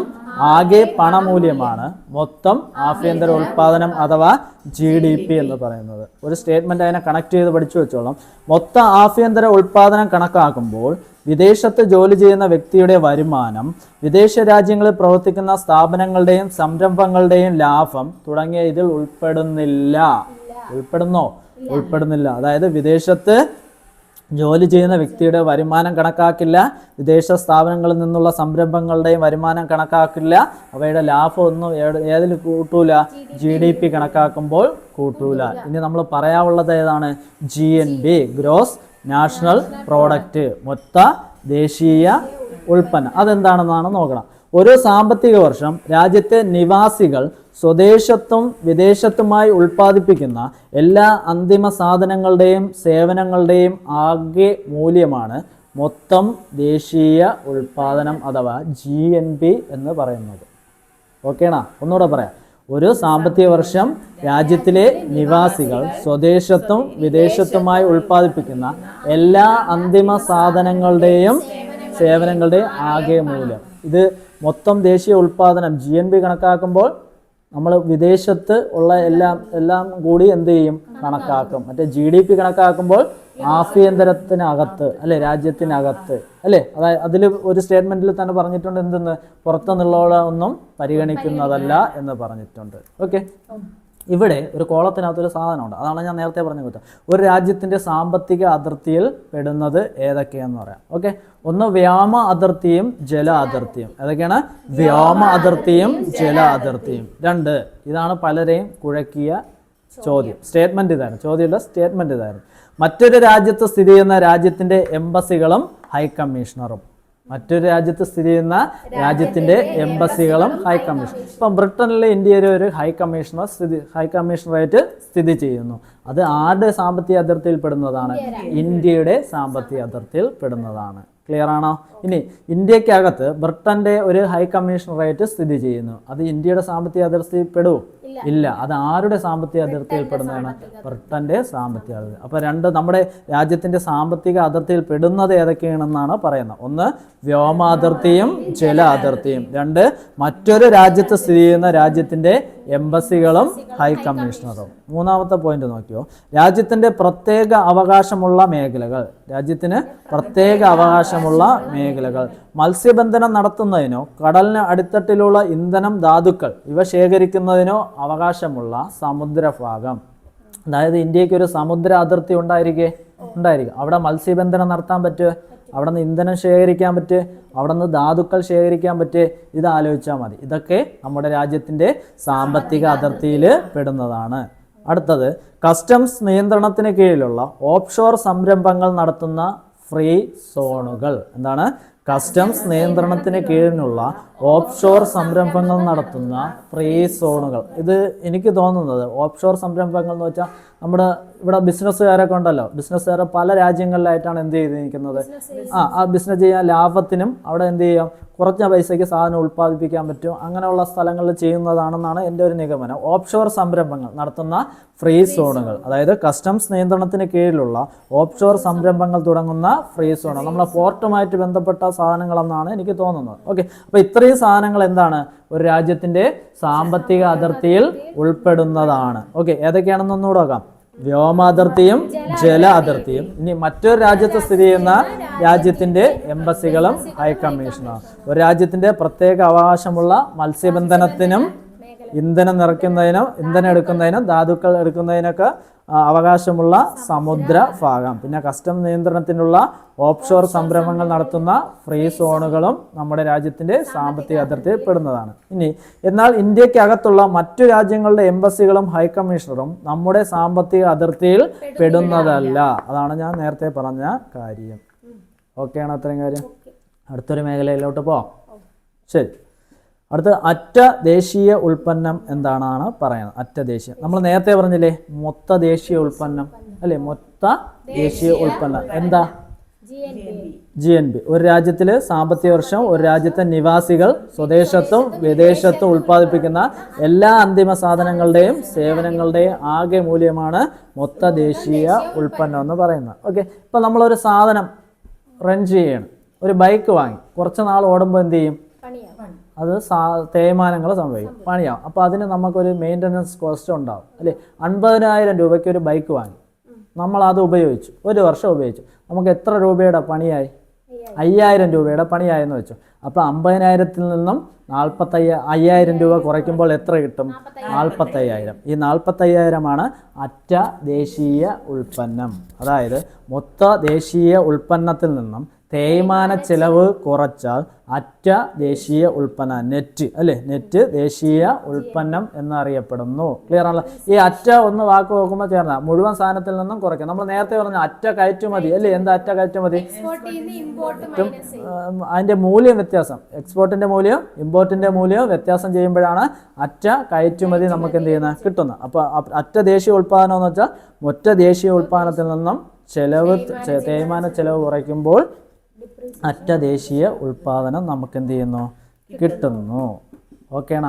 ആകെ പണമൂല്യമാണ് മൊത്തം ആഭ്യന്തര ഉൽപാദനം അഥവാ GDP എന്ന് പറയുന്നത്. ഒരു സ്റ്റേറ്റ്മെന്റ് അതിനെ കണക്ട് ചെയ്ത് പഠിച്ചു വെച്ചോളാം. മൊത്ത ആഭ്യന്തര ഉൽപാദനം കണക്കാക്കുമ്പോൾ വിദേശത്ത് ജോലി ചെയ്യുന്ന വ്യക്തിയുടെ വരുമാനം, വിദേശ രാജ്യങ്ങളിൽ പ്രവർത്തിക്കുന്ന സ്ഥാപനങ്ങളുടെയും സംരംഭങ്ങളുടെയും ലാഭം തുടങ്ങിയ ഇതിൽ ഉൾപ്പെടുന്നില്ല. ഉൾപ്പെടുന്നോ? ഉൾപ്പെടുന്നില്ല. അതായത് വിദേശത്ത് ജോലി ചെയ്യുന്ന വ്യക്തിയുടെ വരുമാനം കണക്കാക്കില്ല, വിദേശ സ്ഥാപനങ്ങളിൽ നിന്നുള്ള സംരംഭങ്ങളുടെയും വരുമാനം കണക്കാക്കില്ല, അവയുടെ ലാഭം ഒന്നും ഏതിൽ കൂട്ടൂല? GDP കണക്കാക്കുമ്പോൾ കൂട്ടൂല. ഇനി നമ്മൾ പറയാനുള്ളത് ഏതാണ്? GNP, ഗ്രോസ് നാഷണൽ പ്രോഡക്റ്റ്, മൊത്ത ദേശീയ ഉൽപ്പന്നം. അതെന്താണെന്നാണ് നോക്കണം. ഒരു സാമ്പത്തിക വർഷം രാജ്യത്തെ നിവാസികൾ സ്വദേശത്തും വിദേശത്തുമായി ഉൽപ്പാദിപ്പിക്കുന്ന എല്ലാ അന്തിമ സാധനങ്ങളുടെയും സേവനങ്ങളുടെയും ആകെ മൂല്യമാണ് മൊത്തം ദേശീയ ഉൽപ്പാദനം അഥവാ GNP എന്ന് പറയുന്നത്. ഓക്കേണാ? ഒന്നുകൂടെ പറയാം. ഒരു സാമ്പത്തിക വർഷം രാജ്യത്തിലെ നിവാസികൾ സ്വദേശത്തും വിദേശത്തുമായി ഉൽപ്പാദിപ്പിക്കുന്ന എല്ലാ അന്തിമ സാധനങ്ങളുടെയും സേവനങ്ങളുടെയും ആകെ മൂല്യം ഇത് മൊത്തം ദേശീയ ഉൽപ്പാദനം GNP കണക്കാക്കുമ്പോൾ നമ്മൾ വിദേശത്ത് ഉള്ള എല്ലാം കൂടി എന്ത് ചെയ്യും കണക്കാക്കും. മറ്റേ GDP കണക്കാക്കുമ്പോൾ ആഭ്യന്തരത്തിനകത്ത് അല്ലെ, രാജ്യത്തിനകത്ത് അല്ലേ. അതായത് അതിൽ ഒരു സ്റ്റേറ്റ്മെന്റിൽ തന്നെ പറഞ്ഞിട്ടുണ്ട് എന്തെന്ന്, പുറത്തുനിന്നുള്ള ഒന്നും പരിഗണിക്കുന്നതല്ല എന്ന് പറഞ്ഞിട്ടുണ്ട്. ഓക്കെ, ഇവിടെ ഒരു കോളത്തിനകത്തൊരു സാധനമുണ്ട്, അതാണ് ഞാൻ നേരത്തെ പറഞ്ഞു കൊടുത്തത്. ഒരു രാജ്യത്തിൻ്റെ സാമ്പത്തിക അതിർത്തിയിൽ പെടുന്നത് ഏതൊക്കെയാണെന്ന് പറയാം. ഓക്കെ, ഒന്ന് വ്യോമ അതിർത്തിയും ജല അതിർത്തിയും. ഏതൊക്കെയാണ്? വ്യോമ അതിർത്തിയും ജല അതിർത്തിയും. രണ്ട്, ഇതാണ് പലരെയും കുഴക്കിയ ചോദ്യം. സ്റ്റേറ്റ്മെന്റ് ഇതായിരുന്നു, ചോദ്യമുള്ള സ്റ്റേറ്റ്മെന്റ് ഇതായിരുന്നു. മറ്റൊരു രാജ്യത്ത് സ്ഥിതി ചെയ്യുന്ന രാജ്യത്തിൻ്റെ എംബസികളും ഹൈക്കമ്മീഷണറും. മറ്റൊരു രാജ്യത്ത് സ്ഥിതി ചെയ്യുന്ന രാജ്യത്തിന്റെ എംബസികളും ഹൈക്കമ്മീഷൻ. ഇപ്പം ബ്രിട്ടനിലെ ഇന്ത്യയിലെ ഒരു ഹൈക്കമ്മീഷണറായിട്ട് സ്ഥിതി ചെയ്യുന്നു. അത് ആരുടെ സാമ്പത്തിക അതിർത്തിയിൽ പെടുന്നതാണ്? ഇന്ത്യയുടെ സാമ്പത്തിക അതിർത്തിയിൽ പെടുന്നതാണ്. ക്ലിയർ ആണോ? ഇനി ഇന്ത്യക്കകത്ത് ബ്രിട്ടന്റെ ഒരു ഹൈക്കമ്മീഷണറായിട്ട് സ്ഥിതി ചെയ്യുന്നു. അത് ഇന്ത്യയുടെ സാമ്പത്തിക അതിർത്തിയിൽ പെടുമോ? ഇല്ല. അത് ആരുടെ സാമ്പത്തിക അതിർത്തിയിൽ പെടുന്നതാണ്? ബ്രിട്ടന്റെ സാമ്പത്തിക അതിർത്തി. അപ്പൊ രണ്ട്, നമ്മുടെ രാജ്യത്തിന്റെ സാമ്പത്തിക അതിർത്തിയിൽ പെടുന്നത് ഏതൊക്കെയാണെന്നാണ് പറയുന്നത്. ഒന്ന് വ്യോമ അതിർത്തിയും ജല അതിർത്തിയും. രണ്ട്, മറ്റൊരു രാജ്യത്ത് സ്ഥിതി ചെയ്യുന്ന രാജ്യത്തിന്റെ എംബസികളും ഹൈക്കമ്മീഷണറും. മൂന്നാമത്തെ പോയിന്റ് നോക്കിയോ, രാജ്യത്തിന്റെ പ്രത്യേക അവകാശമുള്ള മേഖലകൾ. രാജ്യത്തിന് പ്രത്യേക അവകാശമുള്ള മേഖലകൾ. മത്സ്യബന്ധനം നടത്തുന്നതിനോ കടലിന് അടിത്തട്ടിലുള്ള ഇന്ധനം, ധാതുക്കൾ ഇവ ശേഖരിക്കുന്നതിനോ അവകാശമുള്ള സമുദ്രഭാഗം. അതായത് ഇന്ത്യക്ക് ഒരു സമുദ്ര അതിർത്തി ഉണ്ടായിരിക്കും. അവിടെ മത്സ്യബന്ധനം നടത്താൻ പറ്റുമോ? അവിടെ നിന്ന് ഇന്ധനം ശേഖരിക്കാൻ പറ്റുമോ? അവിടെ നിന്ന് ധാതുക്കൾ ശേഖരിക്കാൻ പറ്റുമോ? ഇത് ആലോചിച്ചാൽ മതി. ഇതൊക്കെ നമ്മുടെ രാജ്യത്തിന്റെ സാമ്പത്തിക അതിർത്തിയിൽ പെടുന്നതാണ്. അടുത്തത്, കസ്റ്റംസ് നിയന്ത്രണത്തിന് കീഴിലുള്ള ഓഫ്ഷോർ സംരംഭങ്ങൾ നടത്തുന്ന ഫ്രീ സോണുകൾ. എന്താണ്? കസ്റ്റംസ് നിയന്ത്രണത്തിന് കീഴിലുള്ള ഓഫ്ഷോർ സംരംഭങ്ങൾ നടത്തുന്ന ഫ്രീ സോണുകൾ. ഇത് എനിക്ക് തോന്നുന്നത് ഓഫ്ഷോർ സംരംഭങ്ങൾ എന്ന് വെച്ചാൽ നമ്മുടെ ഇവിടെ ബിസിനസ്സുകാരൊക്കെ ഉണ്ടല്ലോ, ബിസിനസ്സുകാരെ പല രാജ്യങ്ങളിലായിട്ടാണ് എന്ത് ചെയ്തിരിക്കുന്നത്, ആ ബിസിനസ് ചെയ്യാൻ ലാഭത്തിനും അവിടെ എന്ത് ചെയ്യാം, കുറഞ്ഞ പൈസയ്ക്ക് സാധനം ഉൽപ്പാദിപ്പിക്കാൻ പറ്റും. അങ്ങനെയുള്ള സ്ഥലങ്ങളിൽ ചെയ്യുന്നതാണെന്നാണ് എൻ്റെ ഒരു നിഗമനം. ഓഫ്ഷോർ സംരംഭങ്ങൾ നടത്തുന്ന ഫ്രീ സോണുകൾ, അതായത് കസ്റ്റംസ് നിയന്ത്രണത്തിന് കീഴിലുള്ള ഓഫ്ഷോർ സംരംഭങ്ങൾ തുടങ്ങുന്ന ഫ്രീ സോണുകൾ, നമ്മളെ പോർട്ടുമായിട്ട് ബന്ധപ്പെട്ട സാധനങ്ങളെന്നാണ് എനിക്ക് തോന്നുന്നത്. ഓക്കെ, അപ്പോൾ ഇത്രയും സാധനങ്ങൾ എന്താണ്, ഒരു രാജ്യത്തിൻ്റെ സാമ്പത്തിക അതിർത്തിയിൽ ഉൾപ്പെടുന്നതാണ്. ഓക്കെ, ഏതൊക്കെയാണെന്നൊന്നുകൂടെ നോക്കാം. വ്യോമാതിർത്തിയും ജല അതിർത്തിയും. ഇനി മറ്റൊരു രാജ്യത്ത് സ്ഥിതി ചെയ്യുന്ന രാജ്യത്തിന്റെ എംബസികളും ഹൈക്കമ്മീഷണറും. ഒരു രാജ്യത്തിന്റെ പ്രത്യേക അവകാശമുള്ള മത്സ്യബന്ധനത്തിനും ഇന്ധനം നിറയ്ക്കുന്നതിനും ഇന്ധനം എടുക്കുന്നതിനും ധാതുക്കൾ എടുക്കുന്നതിനൊക്കെ അവകാശമുള്ള സമുദ്ര ഭാഗം. പിന്നെ കസ്റ്റം നിയന്ത്രണത്തിനുള്ള ഓഫ്ഷോർ സംരംഭങ്ങൾ നടത്തുന്ന ഫ്രീ സോണുകളും നമ്മുടെ രാജ്യത്തിന്റെ സാമ്പത്തിക അതിർത്തിയിൽ പെടുന്നതാണ്. ഇനി എന്നാൽ ഇന്ത്യക്കകത്തുള്ള മറ്റു രാജ്യങ്ങളുടെ എംബസികളും ഹൈക്കമ്മീഷണറും നമ്മുടെ സാമ്പത്തിക അതിർത്തിയിൽ പെടുന്നതല്ല. അതാണ് ഞാൻ നേരത്തെ പറഞ്ഞ കാര്യം. ഓക്കെ ആണോ അത്രയും കാര്യം? അടുത്തൊരു മേഖലയിലോട്ട് പോവാം. ശരി, അടുത്ത അറ്റ ദേശീയ ഉൽപ്പന്നം എന്താണെന്നാണ് പറയുന്നത്. അറ്റ ദേശീയ, നമ്മൾ നേരത്തെ പറഞ്ഞില്ലേ മൊത്ത ദേശീയ ഉൽപ്പന്നം അല്ലേ, മൊത്ത ദേശീയ ഉൽപ്പന്നം എന്താ? GNP. ഒരു രാജ്യത്തില് സാമ്പത്തിക വർഷം ഒരു രാജ്യത്തെ നിവാസികൾ സ്വദേശത്തും വിദേശത്തും ഉൽപ്പാദിപ്പിക്കുന്ന എല്ലാ അന്തിമ സാധനങ്ങളുടെയും സേവനങ്ങളുടെയും ആകെ മൂല്യമാണ് മൊത്ത ദേശീയ ഉൽപ്പന്നം എന്ന് പറയുന്നത്. ഓക്കെ, ഇപ്പൊ നമ്മളൊരു സാധനം റെന്റ് ചെയ്യണം, ഒരു ബൈക്ക് വാങ്ങി, കുറച്ച് നാൾ ഓടുമ്പോൾ എന്ത് ചെയ്യും, അത് തേയ്മാനങ്ങൾ സംഭവിക്കും, പണിയാവും. അപ്പോൾ അതിന് നമുക്കൊരു മെയിൻ്റനൻസ് കോസ്റ്റ് ഉണ്ടാവും അല്ലേ. 50,000 രൂപയ്ക്ക് ഒരു ബൈക്ക് വാങ്ങി, നമ്മൾ അത് ഉപയോഗിച്ചു, ഒരു വർഷം ഉപയോഗിച്ചു, നമുക്ക് എത്ര രൂപയുടെ പണിയായി? 5,000 രൂപയുടെ പണിയായെന്ന് വെച്ചു. അപ്പോൾ 50,000-ൽ നിന്നും 45,000 രൂപ കുറയ്ക്കുമ്പോൾ എത്ര കിട്ടും? 45,000. ഈ 45,000 അറ്റ ദേശീയ ഉൽപ്പന്നം. അതായത് മൊത്ത ദേശീയ ഉൽപ്പന്നത്തിൽ നിന്നും തേയ്മാന ചെലവ് കുറച്ചാൽ അറ്റ ദേശീയ ഉൽപ്പന്നം, നെറ്റ് അല്ലേ, നെറ്റ് ദേശീയ ഉൽപ്പന്നം എന്നറിയപ്പെടുന്നു. ക്ലിയർ ആണല്ലോ? ഈ അറ്റ ഒന്ന് വാക്ക് നോക്കുമ്പോൾ ചേർന്ന മുഴുവൻ സാധനത്തിൽ നിന്നും കുറയ്ക്കാം. നമ്മൾ നേരത്തെ പറഞ്ഞ അറ്റ കയറ്റുമതി അല്ലേ, എന്താ അറ്റ കയറ്റുമതി? അതിന്റെ മൂല്യം വ്യത്യാസം, എക്സ്പോർട്ടിന്റെ മൂല്യം ഇമ്പോർട്ടിന്റെ മൂല്യം വ്യത്യാസം ചെയ്യുമ്പോഴാണ് അറ്റ കയറ്റുമതി നമുക്ക് എന്ത് ചെയ്യുന്നത്, കിട്ടുന്നത്. അപ്പോൾ അറ്റ ദേശീയ ഉൽപ്പാദനം എന്ന് വെച്ചാൽ മൊറ്റ ദേശീയ ഉൽപ്പാദനത്തിൽ നിന്നും തേയ്മാന ചെലവ് കുറയ്ക്കുമ്പോൾ അറ്റ ദേശീയ ഉൽപാദനം നമുക്ക് എന്ത് ചെയ്യുന്നു, കിട്ടുന്നു. ഓക്കേണ?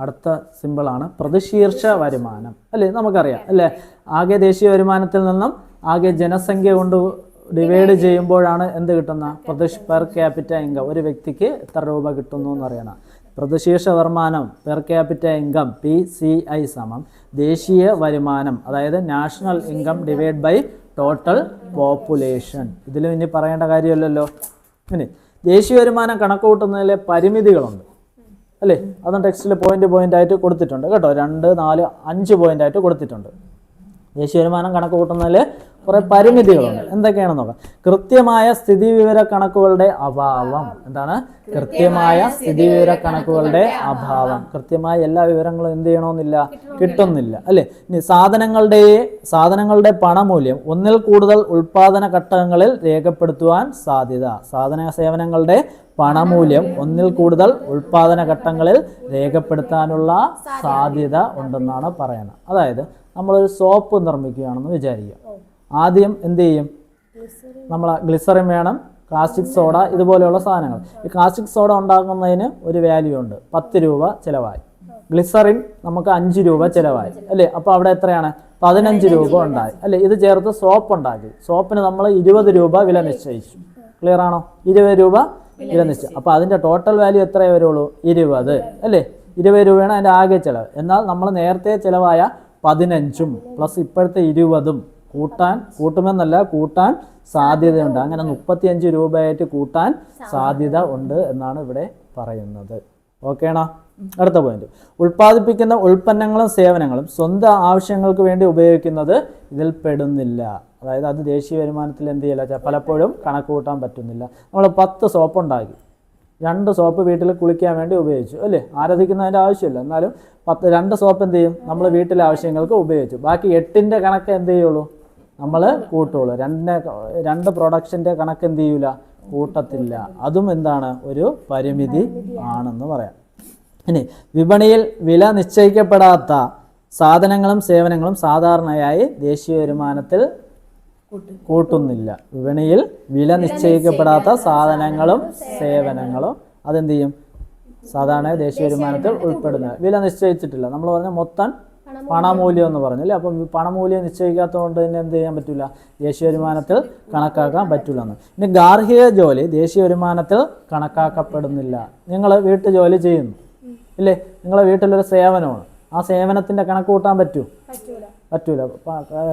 അടുത്ത സിമ്പിളാണ് പ്രതിശീർഷ വരുമാനം അല്ലേ. നമുക്കറിയാം അല്ലേ, ആകെ ദേശീയ വരുമാനത്തിൽ നിന്നും ആകെ ജനസംഖ്യ കൊണ്ട് ഡിവൈഡ് ചെയ്യുമ്പോഴാണ് എന്ത് കിട്ടുന്ന പെർ ക്യാപിറ്റ ഇൻകം, ഒരു വ്യക്തിക്ക് എത്ര രൂപ കിട്ടുന്നു എന്ന് അറിയണം. പ്രതിശീർഷ വരുമാനം പെർ ക്യാപിറ്റ ഇൻകം PCI സമം ദേശീയ വരുമാനം, അതായത് national income divide by total population. ഇതിലും ഇനി പറയേണ്ട കാര്യമല്ലല്ലോ. ഇനി ദേശീയ വരുമാനം കണക്ക് കൂട്ടുന്നതിലെ പരിമിതികളുണ്ട് അല്ലേ, അതും ടെക്സ്റ്റിൽ പോയിന്റ് ആയിട്ട് കൊടുത്തിട്ടുണ്ട് കേട്ടോ. 2, 4, 5 പോയിന്റായിട്ട് കൊടുത്തിട്ടുണ്ട്. ദേശീയ വരുമാനം കണക്ക് കൂട്ടുന്നതിൽ കുറേ പരിമിതികളുണ്ട്. എന്തൊക്കെയാണെന്ന് നോക്കാം. കൃത്യമായ സ്ഥിതിവിവര കണക്കുകളുടെ അഭാവം. എന്താണ് കൃത്യമായ സ്ഥിതിവിവര കണക്കുകളുടെ അഭാവം? കൃത്യമായ എല്ലാ വിവരങ്ങളും എന്ത് ചെയ്യണമെന്നില്ല, കിട്ടുന്നില്ല അല്ലേ. ഇനി സാധനങ്ങളുടെ പണമൂല്യം ഒന്നിൽ കൂടുതൽ ഉൽപാദന ഘട്ടങ്ങളിൽ രേഖപ്പെടുത്തുവാൻ സാധ്യത. സേവനങ്ങളുടെ പണമൂല്യം ഒന്നിൽ കൂടുതൽ ഉൽപാദന ഘട്ടങ്ങളിൽ രേഖപ്പെടുത്താനുള്ള സാധ്യത ഉണ്ടെന്നാണ് പറയുന്നത്. അതായത് നമ്മളൊരു സോപ്പ് നിർമ്മിക്കുകയാണെന്ന് വിചാരിക്കുക. ആദ്യം എന്ത് ചെയ്യും, നമ്മൾ ഗ്ലിസറിൻ വേണം, കാസ്റ്റിക് സോഡ, ഇതുപോലെയുള്ള സാധനങ്ങൾ. ഈ കാസ്റ്റിക് സോഡ ഉണ്ടാക്കുന്നതിന് ഒരു വാല്യൂ ഉണ്ട്, 10 രൂപ ചിലവായി. ഗ്ലിസറിൻ നമുക്ക് 5 രൂപ ചിലവായി അല്ലേ. അപ്പോൾ അവിടെ എത്രയാണ്, 15 രൂപ ഉണ്ടായി അല്ലേ. ഇത് ചേർത്ത് സോപ്പ് ഉണ്ടാക്കി. സോപ്പിന് നമ്മൾ 20 രൂപ വില നിശ്ചയിച്ചു. ക്ലിയർ ആണോ? 20 രൂപ വില നിശ്ചയം. അപ്പോൾ അതിൻ്റെ ടോട്ടൽ വാല്യൂ എത്രയേ വരുള്ളൂ, 20 അല്ലേ. 20 രൂപയാണ് അതിൻ്റെ ആകെ ചിലവ്. എന്നാൽ നമ്മൾ നേരത്തെ ചിലവായ 15ഉം പ്ലസ് ഇപ്പോഴത്തെ 20ഉം കൂട്ടാൻ സാധ്യതയുണ്ട്. അങ്ങനെ 35 രൂപയായിട്ട് കൂട്ടാൻ സാധ്യത ഉണ്ട് എന്നാണ് ഇവിടെ പറയുന്നത്. ഓക്കേണോ? അടുത്ത പോയിന്റ്, ഉൽപ്പാദിപ്പിക്കുന്ന ഉൽപ്പന്നങ്ങളും സേവനങ്ങളും സ്വന്തം ആവശ്യങ്ങൾക്ക് വേണ്ടി ഉപയോഗിക്കുന്നത് ഇതിൽ പെടുന്നില്ല. അതായത് അത് ദേശീയ വരുമാനത്തിൽ എന്ത് ചെയ്യില്ല, പലപ്പോഴും കണക്ക് കൂട്ടാൻ പറ്റുന്നില്ല. നമ്മൾ 10 സോപ്പ് ഉണ്ടാക്കി, 2 സോപ്പ് വീട്ടിൽ കുളിക്കാൻ വേണ്ടി ഉപയോഗിച്ചു അല്ലേ. ആരാധിക്കുന്നതിൻ്റെ ആവശ്യമില്ല, എന്നാലും 2 സോപ്പ് എന്ത് ചെയ്യും, നമ്മൾ വീട്ടിലെ ആവശ്യങ്ങൾക്ക് ഉപയോഗിച്ചു. ബാക്കി 8ൻ്റെ കണക്ക് എന്ത് ചെയ്യുള്ളൂ, നമ്മൾ കൂട്ടുള്ളൂ. 2 പ്രൊഡക്ഷൻ്റെ കണക്ക് എന്ത് ചെയ്യൂല, കൂട്ടത്തില്ല. അതും എന്താണ്, ഒരു പരിമിതി ആണെന്ന് പറയാം. ഇനി വിപണിയിൽ വില നിശ്ചയിക്കപ്പെടാത്ത സാധനങ്ങളും സേവനങ്ങളും സാധാരണയായി ദേശീയ വരുമാനത്തിൽ കൂട്ടുന്നില്ല. വിപണിയിൽ വില നിശ്ചയിക്കപ്പെടാത്ത സാധനങ്ങളും സേവനങ്ങളും അതെന്ത് ചെയ്യും, സാധാരണ ദേശീയ വരുമാനത്തിൽ ഉൾപ്പെടുന്നത്. വില നിശ്ചയിച്ചിട്ടില്ല, നമ്മൾ പറഞ്ഞ മൊത്തം പണമൂല്യം എന്ന് പറഞ്ഞല്ലേ. അപ്പം പണമൂല്യം നിശ്ചയിക്കാത്തതുകൊണ്ട് തന്നെ എന്ത് ചെയ്യാൻ പറ്റില്ല, ദേശീയ വരുമാനത്തിൽ കണക്കാക്കാൻ പറ്റില്ല എന്ന്. ഇനി ഗാർഹിക ജോലി ദേശീയ വരുമാനത്തിൽ കണക്കാക്കപ്പെടുന്നില്ല. നിങ്ങൾ വീട്ടുജോലി ചെയ്യുന്നു ഇല്ലേ, നിങ്ങളെ വീട്ടിലൊരു സേവനമാണ്, ആ സേവനത്തിൻ്റെ കണക്ക് കൂട്ടാൻ പറ്റൂല.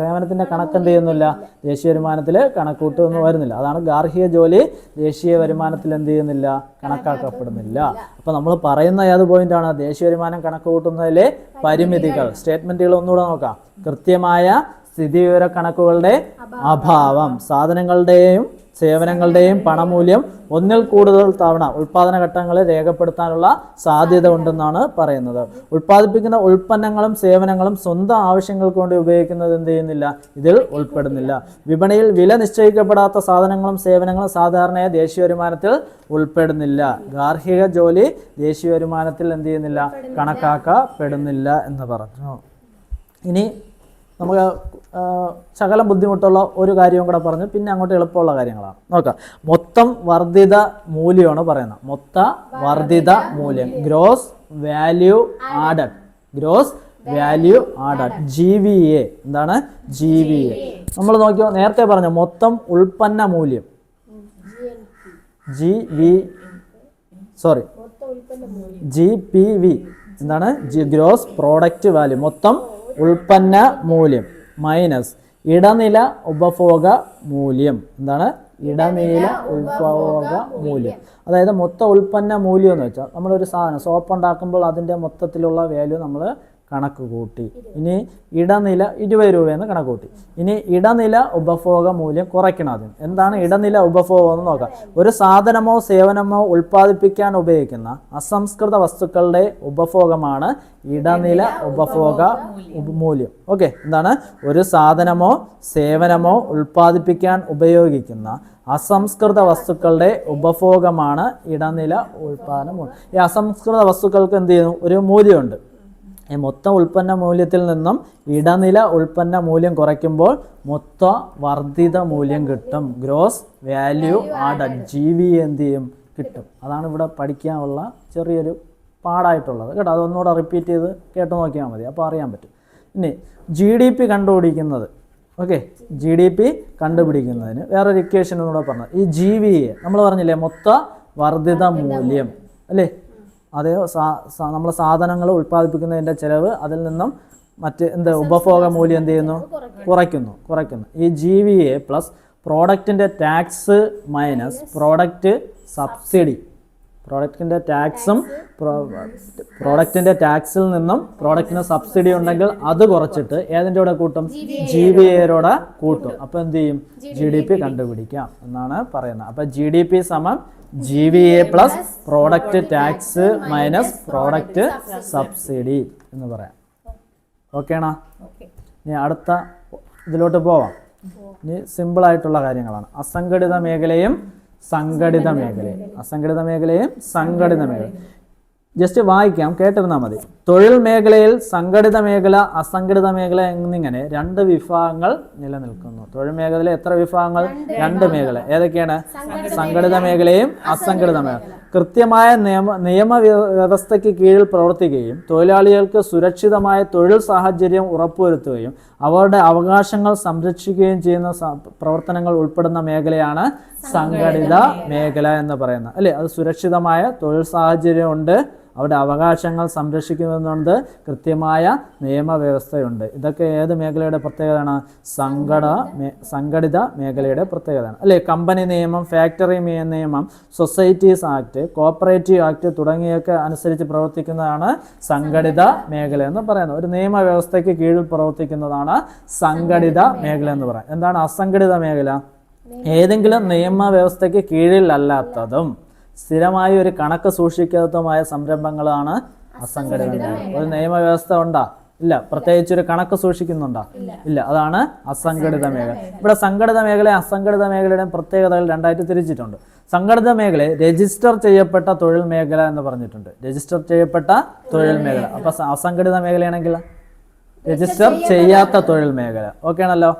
സേവനത്തിൻ്റെ കണക്ക് എന്ത് ചെയ്യുന്നില്ല, ദേശീയ വരുമാനത്തിൽ കണക്കൂട്ടൊന്നും വരുന്നില്ല. അതാണ് ഗാർഹിക ജോലി ദേശീയ വരുമാനത്തിൽ എന്ത് ചെയ്യുന്നില്ല, കണക്കാക്കപ്പെടുന്നില്ല. അപ്പോൾ നമ്മൾ പറയുന്ന ഏത് പോയിന്റാണ്, ദേശീയ വരുമാനം കണക്ക് കൂട്ടുന്നതിലെ പരിമിതികൾ. സ്റ്റേറ്റ്മെന്റുകൾ ഒന്നുകൂടെ നോക്കാം. കൃത്യമായ സ്ഥിതിവിവര കണക്കുകളുടെ അഭാവം, സാധനങ്ങളുടെയും സേവനങ്ങളുടെയും പണമൂല്യം ഒന്നിൽ കൂടുതൽ തവണ ഉൽപാദന ഘട്ടങ്ങളിൽ രേഖപ്പെടുത്താനുള്ള സാധ്യത ഉണ്ടെന്നാണ് പറയുന്നത്. ഉൽപ്പാദിപ്പിക്കുന്ന ഉൽപ്പന്നങ്ങളും സേവനങ്ങളും സ്വന്തം ആവശ്യങ്ങൾക്ക് വേണ്ടി ഉപയോഗിക്കുന്നത് എന്ത് ചെയ്യുന്നില്ല, ഇതിൽ ഉൾപ്പെടുന്നില്ല. വിപണിയിൽ വില നിശ്ചയിക്കപ്പെടാത്ത സാധനങ്ങളും സേവനങ്ങളും സാധാരണയായി ദേശീയ വരുമാനത്തിൽ ഉൾപ്പെടുന്നില്ല. ഗാർഹിക ജോലി ദേശീയ വരുമാനത്തിൽ എന്ത് ചെയ്യുന്നില്ല, കണക്കാക്കപ്പെടുന്നില്ല എന്ന് പറഞ്ഞു. ഇനി നമുക്ക് ശകലം ബുദ്ധിമുട്ടുള്ള ഒരു കാര്യവും കൂടെ പറഞ്ഞു, പിന്നെ അങ്ങോട്ട് എളുപ്പമുള്ള കാര്യങ്ങളാണ് നോക്കാം. മൊത്തം വർദ്ധിത മൂല്യമാണ് പറയുന്നത്. മൊത്ത വർദ്ധിത മൂല്യം, ഗ്രോസ് വാല്യൂ ആഡഡ്. GVA. എന്താണ് GVA? നമ്മൾ നോക്കിയോ, നേരത്തെ പറഞ്ഞു മൊത്തം ഉൽപ്പന്ന മൂല്യം GPV. എന്താണ് ഗ്രോസ് പ്രോഡക്റ്റ് വാല്യൂ, മൊത്തം ഉൽപ്പന്ന മൂല്യം മൈനസ് ഇടനില ഉപഭോഗ മൂല്യം. എന്താണ് ഇടനില ഉപഭോഗ മൂല്യം? അതായത് മൊത്തം ഉൽപ്പന്ന മൂല്യം എന്ന് വെച്ചാൽ നമ്മളൊരു സാധനം സോപ്പ് ഉണ്ടാക്കുമ്പോൾ അതിൻ്റെ മൊത്തത്തിലുള്ള വാല്യൂ നമ്മൾ കണക്ക് കൂട്ടി. ഇനി ഇടനില 20 രൂപയെന്ന് കണക്ക് കൂട്ടി. ഇനി ഇടനില ഉപഭോഗ മൂല്യം കുറയ്ക്കണം. അതിന് എന്താണ് ഇടനില ഉപഭോഗം എന്ന് നോക്കാം. ഒരു സാധനമോ സേവനമോ ഉൽപ്പാദിപ്പിക്കാൻ ഉപയോഗിക്കുന്ന അസംസ്കൃത വസ്തുക്കളുടെ ഉപഭോഗമാണ് ഇടനില ഉപഭോഗ മൂല്യം. ഓക്കെ, എന്താണ് ഒരു സാധനമോ സേവനമോ ഉൽപ്പാദിപ്പിക്കാൻ ഉപയോഗിക്കുന്ന അസംസ്കൃത വസ്തുക്കളുടെ ഉപഭോഗമാണ് ഇടനില ഉൽപ്പാദന മൂല്യം. ഈ അസംസ്കൃത വസ്തുക്കൾക്ക് എന്ത് ചെയ്യുന്നു, ഒരു മൂല്യമുണ്ട്. ഈ മൊത്തം ഉൽപ്പന്ന മൂല്യത്തിൽ നിന്നും ഇടനില ഉൽപ്പന്ന മൂല്യം കുറയ്ക്കുമ്പോൾ മൊത്ത വർദ്ധിത മൂല്യം കിട്ടും. ഗ്രോസ് വാല്യൂ ആഡഡ് GVA എന്ത് ചെയ്യും, കിട്ടും. അതാണ് ഇവിടെ പഠിക്കാനുള്ള ചെറിയൊരു പാടായിട്ടുള്ളത് കേട്ടോ. അതൊന്നുകൂടെ റിപ്പീറ്റ് ചെയ്ത് കേട്ട് നോക്കിയാൽ മതി, അപ്പോൾ അറിയാൻ പറ്റും. ഇനി GDP കണ്ടുപിടിക്കുന്നത് ഓക്കെ, GDP കണ്ടുപിടിക്കുന്നതിന് വേറൊരു ഇക്വേഷൻ കൂടെ പറഞ്ഞു. ഈ GVA നമ്മൾ പറഞ്ഞില്ലേ, മൊത്ത വർദ്ധിത മൂല്യം അല്ലേ, അതേ നമ്മൾ സാധനങ്ങൾ ഉൽപ്പാദിപ്പിക്കുന്നതിൻ്റെ ചിലവ്, അതിൽ നിന്നും മറ്റ് ഉപഭോഗ മൂല്യം എന്ത് ചെയ്യുന്നു, കുറയ്ക്കുന്നു. ഈ GVA പ്ലസ് പ്രോഡക്റ്റിൻ്റെ ടാക്സ് മൈനസ് പ്രോഡക്റ്റ് സബ്സിഡി, പ്രോഡക്റ്റിൻ്റെ ടാക്സിൽ നിന്നും പ്രോഡക്റ്റിന് സബ്സിഡി ഉണ്ടെങ്കിൽ അത് കുറച്ചിട്ട് ഏതിൻ്റെ കൂടെ കൂട്ടും, GVAയോടെ കൂട്ടും. അപ്പോൾ എന്ത് ചെയ്യും, GDP കണ്ടുപിടിക്കാം എന്നാണ് പറയുന്നത്. അപ്പോൾ GDP സമം GVA plus product tax minus product subsidy എന്ന് പറയാം. ഓക്കേണോ? ഇനി അടുത്ത ഇതിലോട്ട് പോവാം. ഇനി സിമ്പിളായിട്ടുള്ള കാര്യങ്ങളാണ്. അസംഘടിത മേഖലയും സംഘടിത മേഖലയും. ജസ്റ്റ് വായിക്കാം, കേട്ടിരുന്നാൽ മതി. തൊഴിൽ മേഖലയിൽ സംഘടിത മേഖല, അസംഘടിത മേഖല എന്നിങ്ങനെ 2 വിഭാഗങ്ങൾ നിലനിൽക്കുന്നു. തൊഴിൽ മേഖലയിൽ എത്ര വിഭാഗങ്ങൾ? 2 മേഖല. ഏതൊക്കെയാണ്? സംഘടിത മേഖലയും അസംഘടിത മേഖല. കൃത്യമായ നിയമവ്യവസ്ഥയ്ക്ക് കീഴിൽ പ്രവർത്തിക്കുകയും തൊഴിലാളികൾക്ക് സുരക്ഷിതമായ തൊഴിൽ സാഹചര്യം ഉറപ്പുവരുത്തുകയും അവരുടെ അവകാശങ്ങൾ സംരക്ഷിക്കുകയും ചെയ്യുന്ന പ്രവർത്തനങ്ങൾ ഉൾപ്പെടുന്ന മേഖലയാണ് സംഘടിത മേഖല എന്ന് പറയുന്നത് അല്ലേ. അത് സുരക്ഷിതമായ തൊഴിൽ സാഹചര്യം ഉണ്ട്, അവരുടെ അവകാശങ്ങൾ സംരക്ഷിക്കുന്നുണ്ട്, കൃത്യമായ നിയമവ്യവസ്ഥയുണ്ട്. ഇതൊക്കെ ഏത് മേഖലയുടെ പ്രത്യേകതയാണ്? സംഘടിത മേഖലയുടെ പ്രത്യേകതയാണ് അല്ലേ. കമ്പനി നിയമം, ഫാക്ടറി നിയമം, സൊസൈറ്റീസ് ആക്ട്, കോപ്പറേറ്റീവ് ആക്ട് തുടങ്ങിയൊക്കെ അനുസരിച്ച് പ്രവർത്തിക്കുന്നതാണ് സംഘടിത മേഖല എന്ന് പറയുന്നത്. ഒരു നിയമവ്യവസ്ഥയ്ക്ക് കീഴിൽ പ്രവർത്തിക്കുന്നതാണ് സംഘടിത മേഖല എന്ന് പറയുന്നത്. എന്താണ് അസംഘടിത മേഖല? ഏതെങ്കിലും നിയമവ്യവസ്ഥയ്ക്ക് കീഴിലല്ലാത്തതും സ്ഥിരമായി ഒരു കണക്ക് സൂക്ഷിക്കാത്തതുമായ സംരംഭങ്ങളാണ് അസംഘടിത മേഖല. ഒരു നിയമവ്യവസ്ഥ ഉണ്ടാ? ഇല്ല. പ്രത്യേകിച്ച് ഒരു കണക്ക് സൂക്ഷിക്കുന്നുണ്ടോ? ഇല്ല. അതാണ് അസംഘടിത മേഖല. ഇവിടെ സംഘടിത മേഖല അസംഘടിത മേഖലയുടെ പ്രത്യേകതകൾ 2ആയിട്ട് തിരിച്ചിട്ടുണ്ട്. സംഘടിത മേഖല രജിസ്റ്റർ ചെയ്യപ്പെട്ട തൊഴിൽ മേഖല എന്ന് പറഞ്ഞിട്ടുണ്ട്. രജിസ്റ്റർ ചെയ്യപ്പെട്ട തൊഴിൽ മേഖല. അപ്പൊ അസംഘടിത മേഖലയാണെങ്കിൽ രജിസ്റ്റർ ചെയ്യാത്ത തൊഴിൽ മേഖല. ഓക്കെ ആണല്ലോ.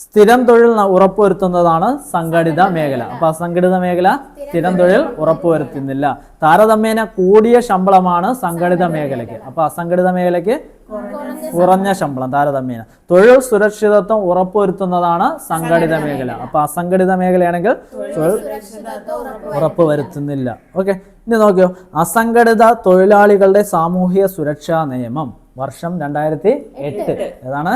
സ്ഥിരം തൊഴിൽ ഉറപ്പുവരുത്തുന്നതാണ് സംഘടിത മേഖല. അപ്പൊ അസംഘടിത മേഖല സ്ഥിരം തൊഴിൽ ഉറപ്പുവരുത്തുന്നില്ല. താരതമ്യേന കൂടിയ ശമ്പളമാണ് സംഘടിത മേഖലയ്ക്ക്. അപ്പൊ അസംഘടിത മേഖലയ്ക്ക് കുറഞ്ഞ ശമ്പളം താരതമ്യേന. തൊഴിൽ സുരക്ഷിതത്വം ഉറപ്പുവരുത്തുന്നതാണ് സംഘടിത മേഖല. അപ്പൊ അസംഘടിത മേഖലയാണെങ്കിൽ തൊഴിൽ ഉറപ്പുവരുത്തുന്നില്ല. ഓക്കെ, ഇനി നോക്കിയോ. അസംഘടിത തൊഴിലാളികളുടെ സാമൂഹ്യ സുരക്ഷാ നിയമം വർഷം 2008. ഏതാണ്?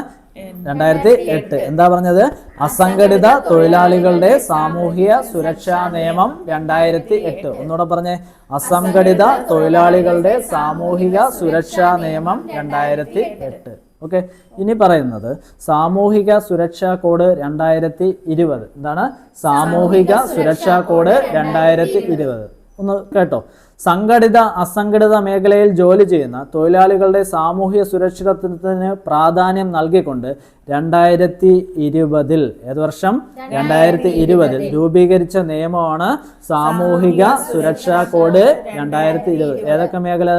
2008. എന്താ പറഞ്ഞത്? അസംഘടിത തൊഴിലാളികളുടെ സാമൂഹ്യ സുരക്ഷാ നിയമം 2008. ഒന്നുകൂടെ പറഞ്ഞേ. അസംഘടിത തൊഴിലാളികളുടെ സാമൂഹിക സുരക്ഷാ നിയമം 2008. ഓക്കെ, ഇനി പറയുന്നത് സാമൂഹിക സുരക്ഷാ കോഡ് 2020. എന്താണ്? സാമൂഹിക സുരക്ഷാ കോഡ് 2020. ഒന്ന് കേട്ടോ. സംഘടിത അസംഘടിത മേഖലയിൽ ജോലി ചെയ്യുന്ന തൊഴിലാളികളുടെ സാമൂഹ്യ സുരക്ഷിതത്വത്തിന് പ്രാധാന്യം നൽകിക്കൊണ്ട് 2020 ഏത് വർഷം? 2020 രൂപീകരിച്ച നിയമമാണ് സാമൂഹിക സുരക്ഷാ കോഡ് 2020. ഏതൊക്കെ മേഖല?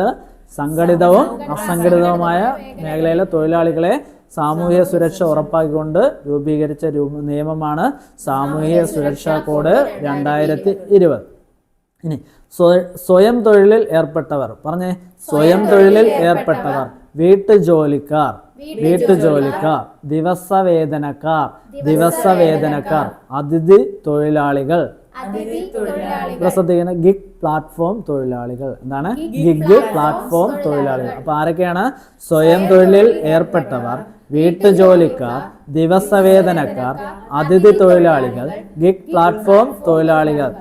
സംഘടിതവും അസംഘടിതവുമായ മേഖലയിലെ തൊഴിലാളികളെ സാമൂഹിക സുരക്ഷ ഉറപ്പാക്കിക്കൊണ്ട് രൂപീകരിച്ച നിയമമാണ് സാമൂഹിക സുരക്ഷാ കോഡ് 2020. ഇനി സ്വയം തൊഴിലിൽ ഏർപ്പെട്ടവർ. പറഞ്ഞേ. സ്വയം തൊഴിലിൽ ഏർപ്പെട്ടവർ, വീട്ടുജോലിക്കാർ, ദിവസവേതനക്കാർ, അതിഥി തൊഴിലാളികൾ, ശ്രദ്ധിക്കുന്ന ഗിഗ് പ്ലാറ്റ്ഫോം തൊഴിലാളികൾ. എന്താണ്? ഗിഗ് പ്ലാറ്റ്ഫോം തൊഴിലാളികൾ. അപ്പൊ ആരൊക്കെയാണ്? സ്വയം തൊഴിലിൽ ഏർപ്പെട്ടവർ, വീട്ടുജോലിക്കാർ, ദിവസവേതനക്കാർ, അതിഥി തൊഴിലാളികൾ, ഗിഗ് പ്ലാറ്റ്ഫോം തൊഴിലാളികൾ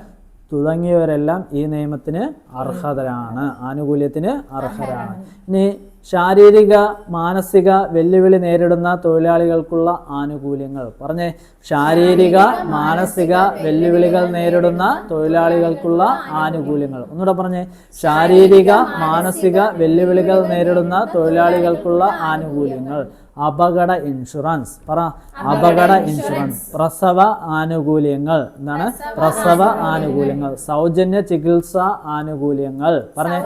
തുടങ്ങിയവരെല്ലാം ഈ നിയമത്തിന് അർഹരാണ്, ആനുകൂല്യത്തിന് അർഹരാണ്. ഇനി ശാരീരിക മാനസിക വെല്ലുവിളി നേരിടുന്ന തൊഴിലാളികൾക്കുള്ള ആനുകൂല്യങ്ങൾ. പറഞ്ഞേ. ശാരീരിക മാനസിക വെല്ലുവിളികൾ നേരിടുന്ന തൊഴിലാളികൾക്കുള്ള ആനുകൂല്യങ്ങൾ. ഒന്നുകൂടെ പറഞ്ഞേ. ശാരീരിക മാനസിക വെല്ലുവിളികൾ നേരിടുന്ന തൊഴിലാളികൾക്കുള്ള ആനുകൂല്യങ്ങൾ. അപകട ഇൻഷുറൻസ്. പറ. അപകട ഇൻഷുറൻസ്. പ്രസവ ആനുകൂല്യങ്ങൾ. എന്താണ്? പ്രസവ ആനുകൂല്യങ്ങൾ. സൗജന്യ ചികിത്സ ആനുകൂല്യങ്ങൾ. പറഞ്ഞേ.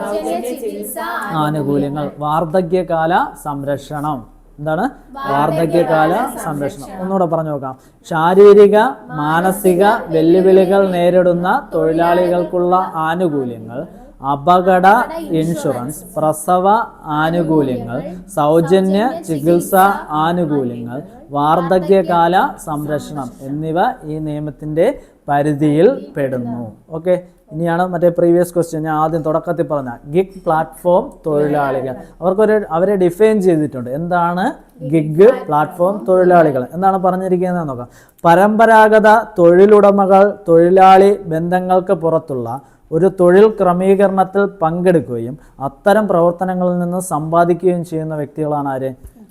ആനുകൂല്യങ്ങൾ. വാർദ്ധക്യകാല സംരക്ഷണം. എന്താണ്? വാർദ്ധക്യകാല സംരക്ഷണം. ഒന്നുകൂടെ പറഞ്ഞു നോക്കാം. ശാരീരിക മാനസിക വെല്ലുവിളികൾ നേരിടുന്ന തൊഴിലാളികൾക്കുള്ള ആനുകൂല്യങ്ങൾ. അപകട ഇൻഷുറൻസ്, പ്രസവ ആനുകൂല്യങ്ങൾ, സൗജന്യ ചികിത്സ ആനുകൂല്യങ്ങൾ, വാർദ്ധക്യകാല സംരക്ഷണം എന്നിവ ഈ നിയമത്തിൻ്റെ പരിധിയിൽ പെടുന്നു. ഓക്കെ, ഇനിയാണ് മറ്റേ പ്രീവിയസ് ക്വസ്റ്റ്യൻ ഞാൻ ആദ്യം തുടക്കത്തിൽ പറഞ്ഞ ഗിഗ് പ്ലാറ്റ്ഫോം തൊഴിലാളികൾ. അവരെ ഡിഫൈൻ ചെയ്തിട്ടുണ്ട്. എന്താണ് ഗിഗ് പ്ലാറ്റ്ഫോം തൊഴിലാളികൾ എന്താണ് പറഞ്ഞിരിക്കുന്നത് നോക്കാം. പരമ്പരാഗത തൊഴിലുടമകൾ തൊഴിലാളി ബന്ധങ്ങൾക്ക് പുറത്തുള്ള ഒരു തൊഴിൽ ക്രമീകരണത്തിൽ പങ്കെടുക്കുകയും അത്തരം പ്രവർത്തനങ്ങളിൽ നിന്ന് സമ്പാദിക്കുകയും ചെയ്യുന്ന വ്യക്തികളാണ് ആര്?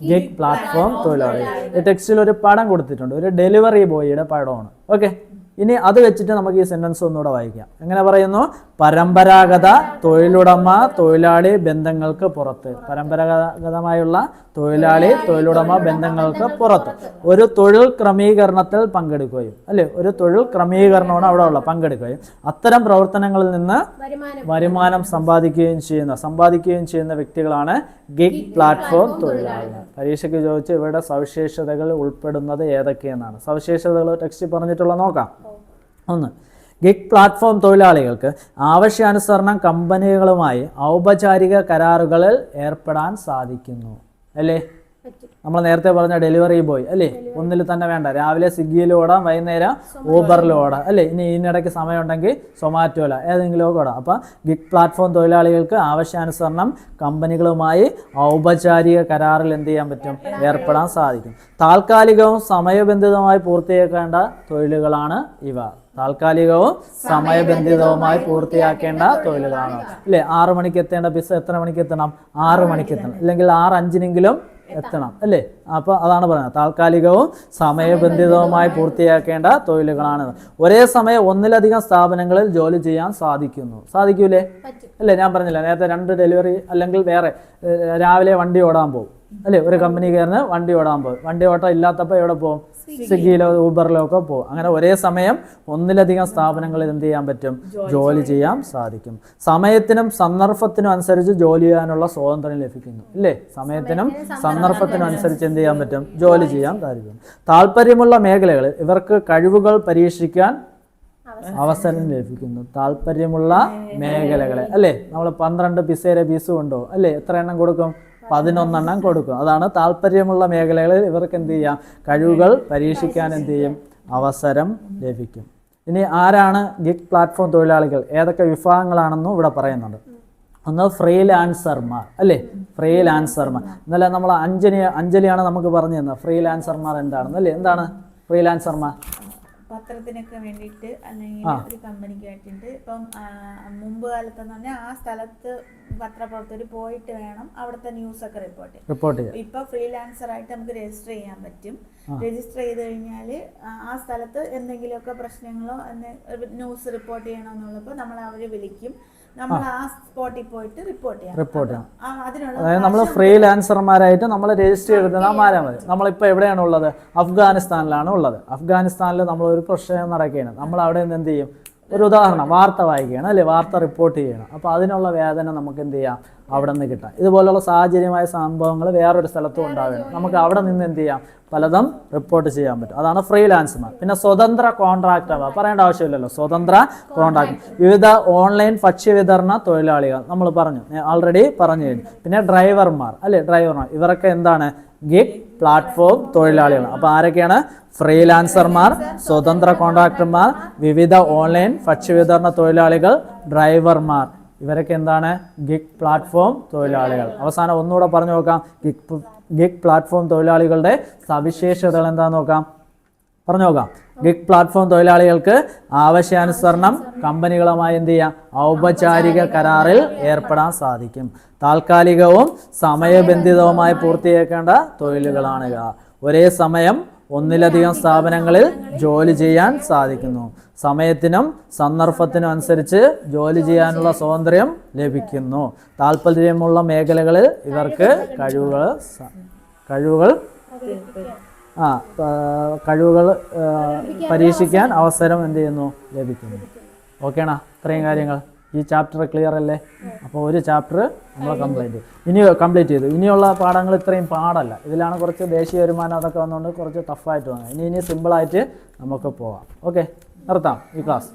ഗിഗ് പ്ലാറ്റ്ഫോം തൊഴിലാളികൾ. ഈ ടെക്സ്റ്റിൽ ഒരു പടം കൊടുത്തിട്ടുണ്ട്, ഒരു ഡെലിവറി ബോയിയുടെ പടമാണ്. ഓക്കെ, ഇനി അത് വെച്ചിട്ട് നമുക്ക് ഈ സെന്റൻസ് ഒന്നുകൂടെ വായിക്കാം. എങ്ങനെ പറയുന്നു? പരമ്പരാഗത തൊഴിലുടമ തൊഴിലാളി ബന്ധങ്ങൾക്ക് പുറത്ത്, പരമ്പരാഗതമായുള്ള തൊഴിലുടമ ബന്ധങ്ങൾക്ക് പുറത്ത് ഒരു തൊഴിൽ ക്രമീകരണത്തിൽ പങ്കെടുക്കുകയും, അല്ലെ, ഒരു തൊഴിൽ ക്രമീകരണമാണ് അവിടെ ഉള്ള പങ്കെടുക്കുകയും അത്തരം പ്രവർത്തനങ്ങളിൽ നിന്ന് വരുമാനം സമ്പാദിക്കുകയും ചെയ്യുന്ന വ്യക്തികളാണ് ഗിഗ് പ്ലാറ്റ്ഫോം തൊഴിലാളികൾ. പരീക്ഷയ്ക്ക് ചോദിച്ച് ഇവരുടെ സവിശേഷതകൾ ഉൾപ്പെടുന്നത് ഏതൊക്കെയെന്നാണ്. സവിശേഷതകൾ ടെക്സ്റ്റിൽ പറഞ്ഞിട്ടുള്ള നോക്കാം. ഒന്ന്, ഗിഗ് പ്ലാറ്റ്ഫോം തൊഴിലാളികൾക്ക് ആവശ്യാനുസരണം കമ്പനികളുമായി ഔപചാരിക കരാറുകളിൽ ഏർപ്പെടാൻ സാധിക്കുന്നു. അല്ലേ, നമ്മൾ നേരത്തെ പറഞ്ഞ ഡെലിവറി ബോയ് അല്ലേ, ഒന്നിൽ തന്നെ വേണ്ട, രാവിലെ സ്വിഗ്ഗിയിൽ ഓടാം, വൈകുന്നേരം ഊബറിൽ ഓടാം, അല്ലേ, ഇനി ഇതിനിടയ്ക്ക് സമയമുണ്ടെങ്കിൽ സൊമാറ്റോല ഏതെങ്കിലും ഒക്കെ ഓടാം. അപ്പം ഗിഗ് പ്ലാറ്റ്ഫോം തൊഴിലാളികൾക്ക് ആവശ്യാനുസരണം കമ്പനികളുമായി ഔപചാരിക കരാറിൽ എന്ത് ചെയ്യാൻ പറ്റും? ഏർപ്പെടാൻ സാധിക്കും. താൽക്കാലികവും സമയബന്ധിതവുമായി പൂർത്തിയാക്കേണ്ട തൊഴിലുകളാണ് ഇവ. താൽക്കാലികവും സമയബന്ധിതവുമായി പൂർത്തിയാക്കേണ്ട തൊഴിലുകളാണ്. അല്ലേ, 6 മണിക്ക് എത്തേണ്ട ബസ് എത്ര മണിക്ക് എത്തണം? 6 മണിക്ക് എത്തണം, അല്ലെങ്കിൽ 6:05 എത്തണം, അല്ലേ. അപ്പോൾ അതാണ് പറയുന്നത്, താൽക്കാലികവും സമയബന്ധിതവുമായി പൂർത്തിയാക്കേണ്ട തൊഴിലുകളാണ്. ഒരേ സമയം ഒന്നിലധികം സ്ഥാപനങ്ങളിൽ ജോലി ചെയ്യാൻ സാധിക്കൂലേ? അല്ലേ, ഞാൻ പറഞ്ഞില്ല നേരത്തെ 2 ഡെലിവറി അല്ലെങ്കിൽ വേറെ രാവിലെ വണ്ടി ഓടാൻ പോകും, അല്ലേ, ഒരു കമ്പനി കയറുന്ന വണ്ടി ഓടാൻ പോകും. വണ്ടി ഓട്ടം ഇല്ലാത്തപ്പോൾ എവിടെ പോകും? സ്വിഗ്ഗിയിലോ ഊബറിലോ ഒക്കെ പോകും. അങ്ങനെ ഒരേ സമയം ഒന്നിലധികം സ്ഥാപനങ്ങളിൽ എന്ത് ചെയ്യാൻ പറ്റും? ജോലി ചെയ്യാൻ സാധിക്കും. സമയത്തിനും സന്ദർഭത്തിനും അനുസരിച്ച് ജോലി ചെയ്യാനുള്ള സ്വാതന്ത്ര്യം ലഭിക്കുന്നു. ഇല്ലേ, സമയത്തിനും സന്ദർഭത്തിനും അനുസരിച്ച് എന്ത് ചെയ്യാൻ പറ്റും? ജോലി ചെയ്യാൻ സാധിക്കും. താല്പര്യമുള്ള മേഖലകളിൽ ഇവർക്ക് കഴിവുകൾ പരീക്ഷിക്കാൻ അവസരം ലഭിക്കുന്നു. താല്പര്യമുള്ള മേഖലകളെ, അല്ലേ, നമ്മൾ 12 പിസേരെ പീസ് കൊണ്ടോ, അല്ലേ, എത്ര എണ്ണം കൊടുക്കും? 11 കൊടുക്കും. അതാണ് താല്പര്യമുള്ള മേഖലകളിൽ ഇവർക്ക് എന്ത് ചെയ്യാം? കഴിവുകൾ പരീക്ഷിക്കാൻ എന്ത് ചെയ്യും? അവസരം ലഭിക്കും. ഇനി ആരാണ് ഗിഗ് പ്ലാറ്റ്ഫോം തൊഴിലാളികൾ? ഏതൊക്കെ വിഭാഗങ്ങളാണെന്നും ഇവിടെ പറയുന്നുണ്ട്. ഒന്ന് ഫ്രീലാൻസർമാർ, അല്ലേ, ഫ്രീലാൻസർമാർ. ഇന്നലെ നമ്മൾ അഞ്ജലിയാണ് നമുക്ക് പറഞ്ഞു തന്നത് ഫ്രീലാൻസർമാർ എന്താണെന്ന്, അല്ലേ. എന്താണ് ഫ്രീലാൻസർമാർ? പത്രത്തിനൊക്കെ വേണ്ടിയിട്ട് അല്ലെങ്കിൽ ഒരു കമ്പനിക്ക് വേണ്ടിയിട്ട് ഇപ്പം മുമ്പ് കാലത്തെന്ന് പറഞ്ഞാൽ ആ സ്ഥലത്ത് പത്രപ്രവർത്തകർ പോയിട്ട് വേണം അവിടുത്തെ ന്യൂസൊക്കെ റിപ്പോർട്ട് ചെയ്യാം. ഇപ്പൊ ഫ്രീലാൻസർ ആയിട്ട് നമുക്ക് രജിസ്റ്റർ ചെയ്യാൻ പറ്റും. രജിസ്റ്റർ ചെയ്ത് കഴിഞ്ഞാൽ ആ സ്ഥലത്ത് എന്തെങ്കിലുമൊക്കെ പ്രശ്നങ്ങളോ ന്യൂസ് റിപ്പോർട്ട് ചെയ്യണമെന്നുള്ളപ്പോൾ നമ്മൾ അവരെ വിളിക്കും. നമ്മൾ ആ സ്പോട്ടിൽ പോയിട്ട് റിപ്പോർട്ട് ചെയ്യാം. അതായത് നമ്മൾ ഫ്രീലാൻസർമാരായിട്ട് നമ്മൾ രജിസ്റ്റർ ചെയ്തിരുന്ന മാറാൻ മതി. നമ്മളിപ്പോൾ എവിടെയാണ് ഉള്ളത്? അഫ്ഗാനിസ്ഥാനിലാണ് ഉള്ളത്. അഫ്ഗാനിസ്ഥാനിൽ നമ്മൾ ഒരു പ്രശ്നം നടക്കുകയാണ്. നമ്മൾ അവിടെ നിന്ന് എന്ത് ചെയ്യും? ഒരു ഉദാഹരണം, വാർത്ത വായിക്കുകയാണ്, അല്ലേ, വാർത്ത റിപ്പോർട്ട് ചെയ്യണം. അപ്പോൾ അതിനുള്ള വേതനം നമുക്ക് എന്ത് ചെയ്യാം? അവിടെ നിന്ന് കിട്ടാം. ഇതുപോലുള്ള സാഹചര്യമായ സംഭവങ്ങൾ വേറൊരു സ്ഥലത്തും ഉണ്ടാവുകയാണ്. നമുക്ക് അവിടെ നിന്ന് എന്ത് ചെയ്യാം? പലതും റിപ്പോർട്ട് ചെയ്യാൻ പറ്റും. അതാണ് ഫ്രീലാൻസർമാർ. പിന്നെ സ്വതന്ത്ര കോൺട്രാക്ടർ, പറയേണ്ട ആവശ്യമില്ലല്ലോ, സ്വതന്ത്ര കോൺട്രാക്ടർ. വിവിധ ഓൺലൈൻ ഭക്ഷ്യവിതരണ തൊഴിലാളികൾ നമ്മൾ പറഞ്ഞു, ഓൾറെഡി പറഞ്ഞു കഴിഞ്ഞു. പിന്നെ ഡ്രൈവർമാർ, അല്ലേ, ഡ്രൈവർമാർ. ഇവരൊക്കെ എന്താണ്? ഗിഗ് പ്ലാറ്റ്ഫോം തൊഴിലാളികൾ. അപ്പോൾ ആരൊക്കെയാണ്? ഫ്രീലാൻസർമാർ, സ്വതന്ത്ര കോൺട്രാക്ടർമാർ, വിവിധ ഓൺലൈൻ ഭക്ഷ്യവിതരണ തൊഴിലാളികൾ, ഡ്രൈവർമാർ. ഇവരൊക്കെ എന്താണ്? ഗിഗ് പ്ലാറ്റ്ഫോം തൊഴിലാളികൾ. അവസാനം ഒന്നുകൂടെ പറഞ്ഞു നോക്കാം. ഗിഗ് പ്ലാറ്റ്ഫോം തൊഴിലാളികളുടെ സവിശേഷതകൾ എന്താണെന്ന് നോക്കാം. പറഞ്ഞു നോക്കാം. ഗിഗ് പ്ലാറ്റ്ഫോം തൊഴിലാളികൾക്ക് ആവശ്യാനുസരണം കമ്പനികളുമായി എന്ത് ചെയ്യാം? ഔപചാരിക കരാറിൽ ഏർപ്പെടാൻ സാധിക്കും. താൽക്കാലികവും സമയബന്ധിതവുമായി പൂർത്തിയാക്കേണ്ട തൊഴിലുകളാണ് ഇവ. ഒരേ സമയം ഒന്നിലധികം സ്ഥാപനങ്ങളിൽ ജോലി ചെയ്യാൻ സാധിക്കുന്നു. സമയത്തിനും സന്ദർഭത്തിനും അനുസരിച്ച് ജോലി ചെയ്യാനുള്ള സ്വാതന്ത്ര്യം ലഭിക്കുന്നു. താല്പര്യമുള്ള മേഖലകളിൽ ഇവർക്ക് കഴിവുകൾ പരീക്ഷിക്കാൻ അവസരം എന്ത് ചെയ്യുന്നു? ലഭിക്കുന്നു. ഓക്കേണാ? ഇത്രയും കാര്യങ്ങൾ ഈ ചാപ്റ്റർ ക്ലിയർ അല്ലേ? അപ്പോൾ ഒരു ചാപ്റ്റർ നമ്മൾ കംപ്ലീറ്റ് ചെയ്തു. ഇനിയുള്ള പാഠങ്ങൾ ഇത്രയും പാടല്ല. ഇതിലാണ് കുറച്ച് ദേശീയ വരുമാനം അതൊക്കെ വന്നുകൊണ്ട് കുറച്ച് ടഫായിട്ട് വന്നത്. ഇനി സിമ്പിളായിട്ട് നമുക്ക് പോകാം. ഓക്കെ, നിർത്താം ഈ ക്ലാസ്.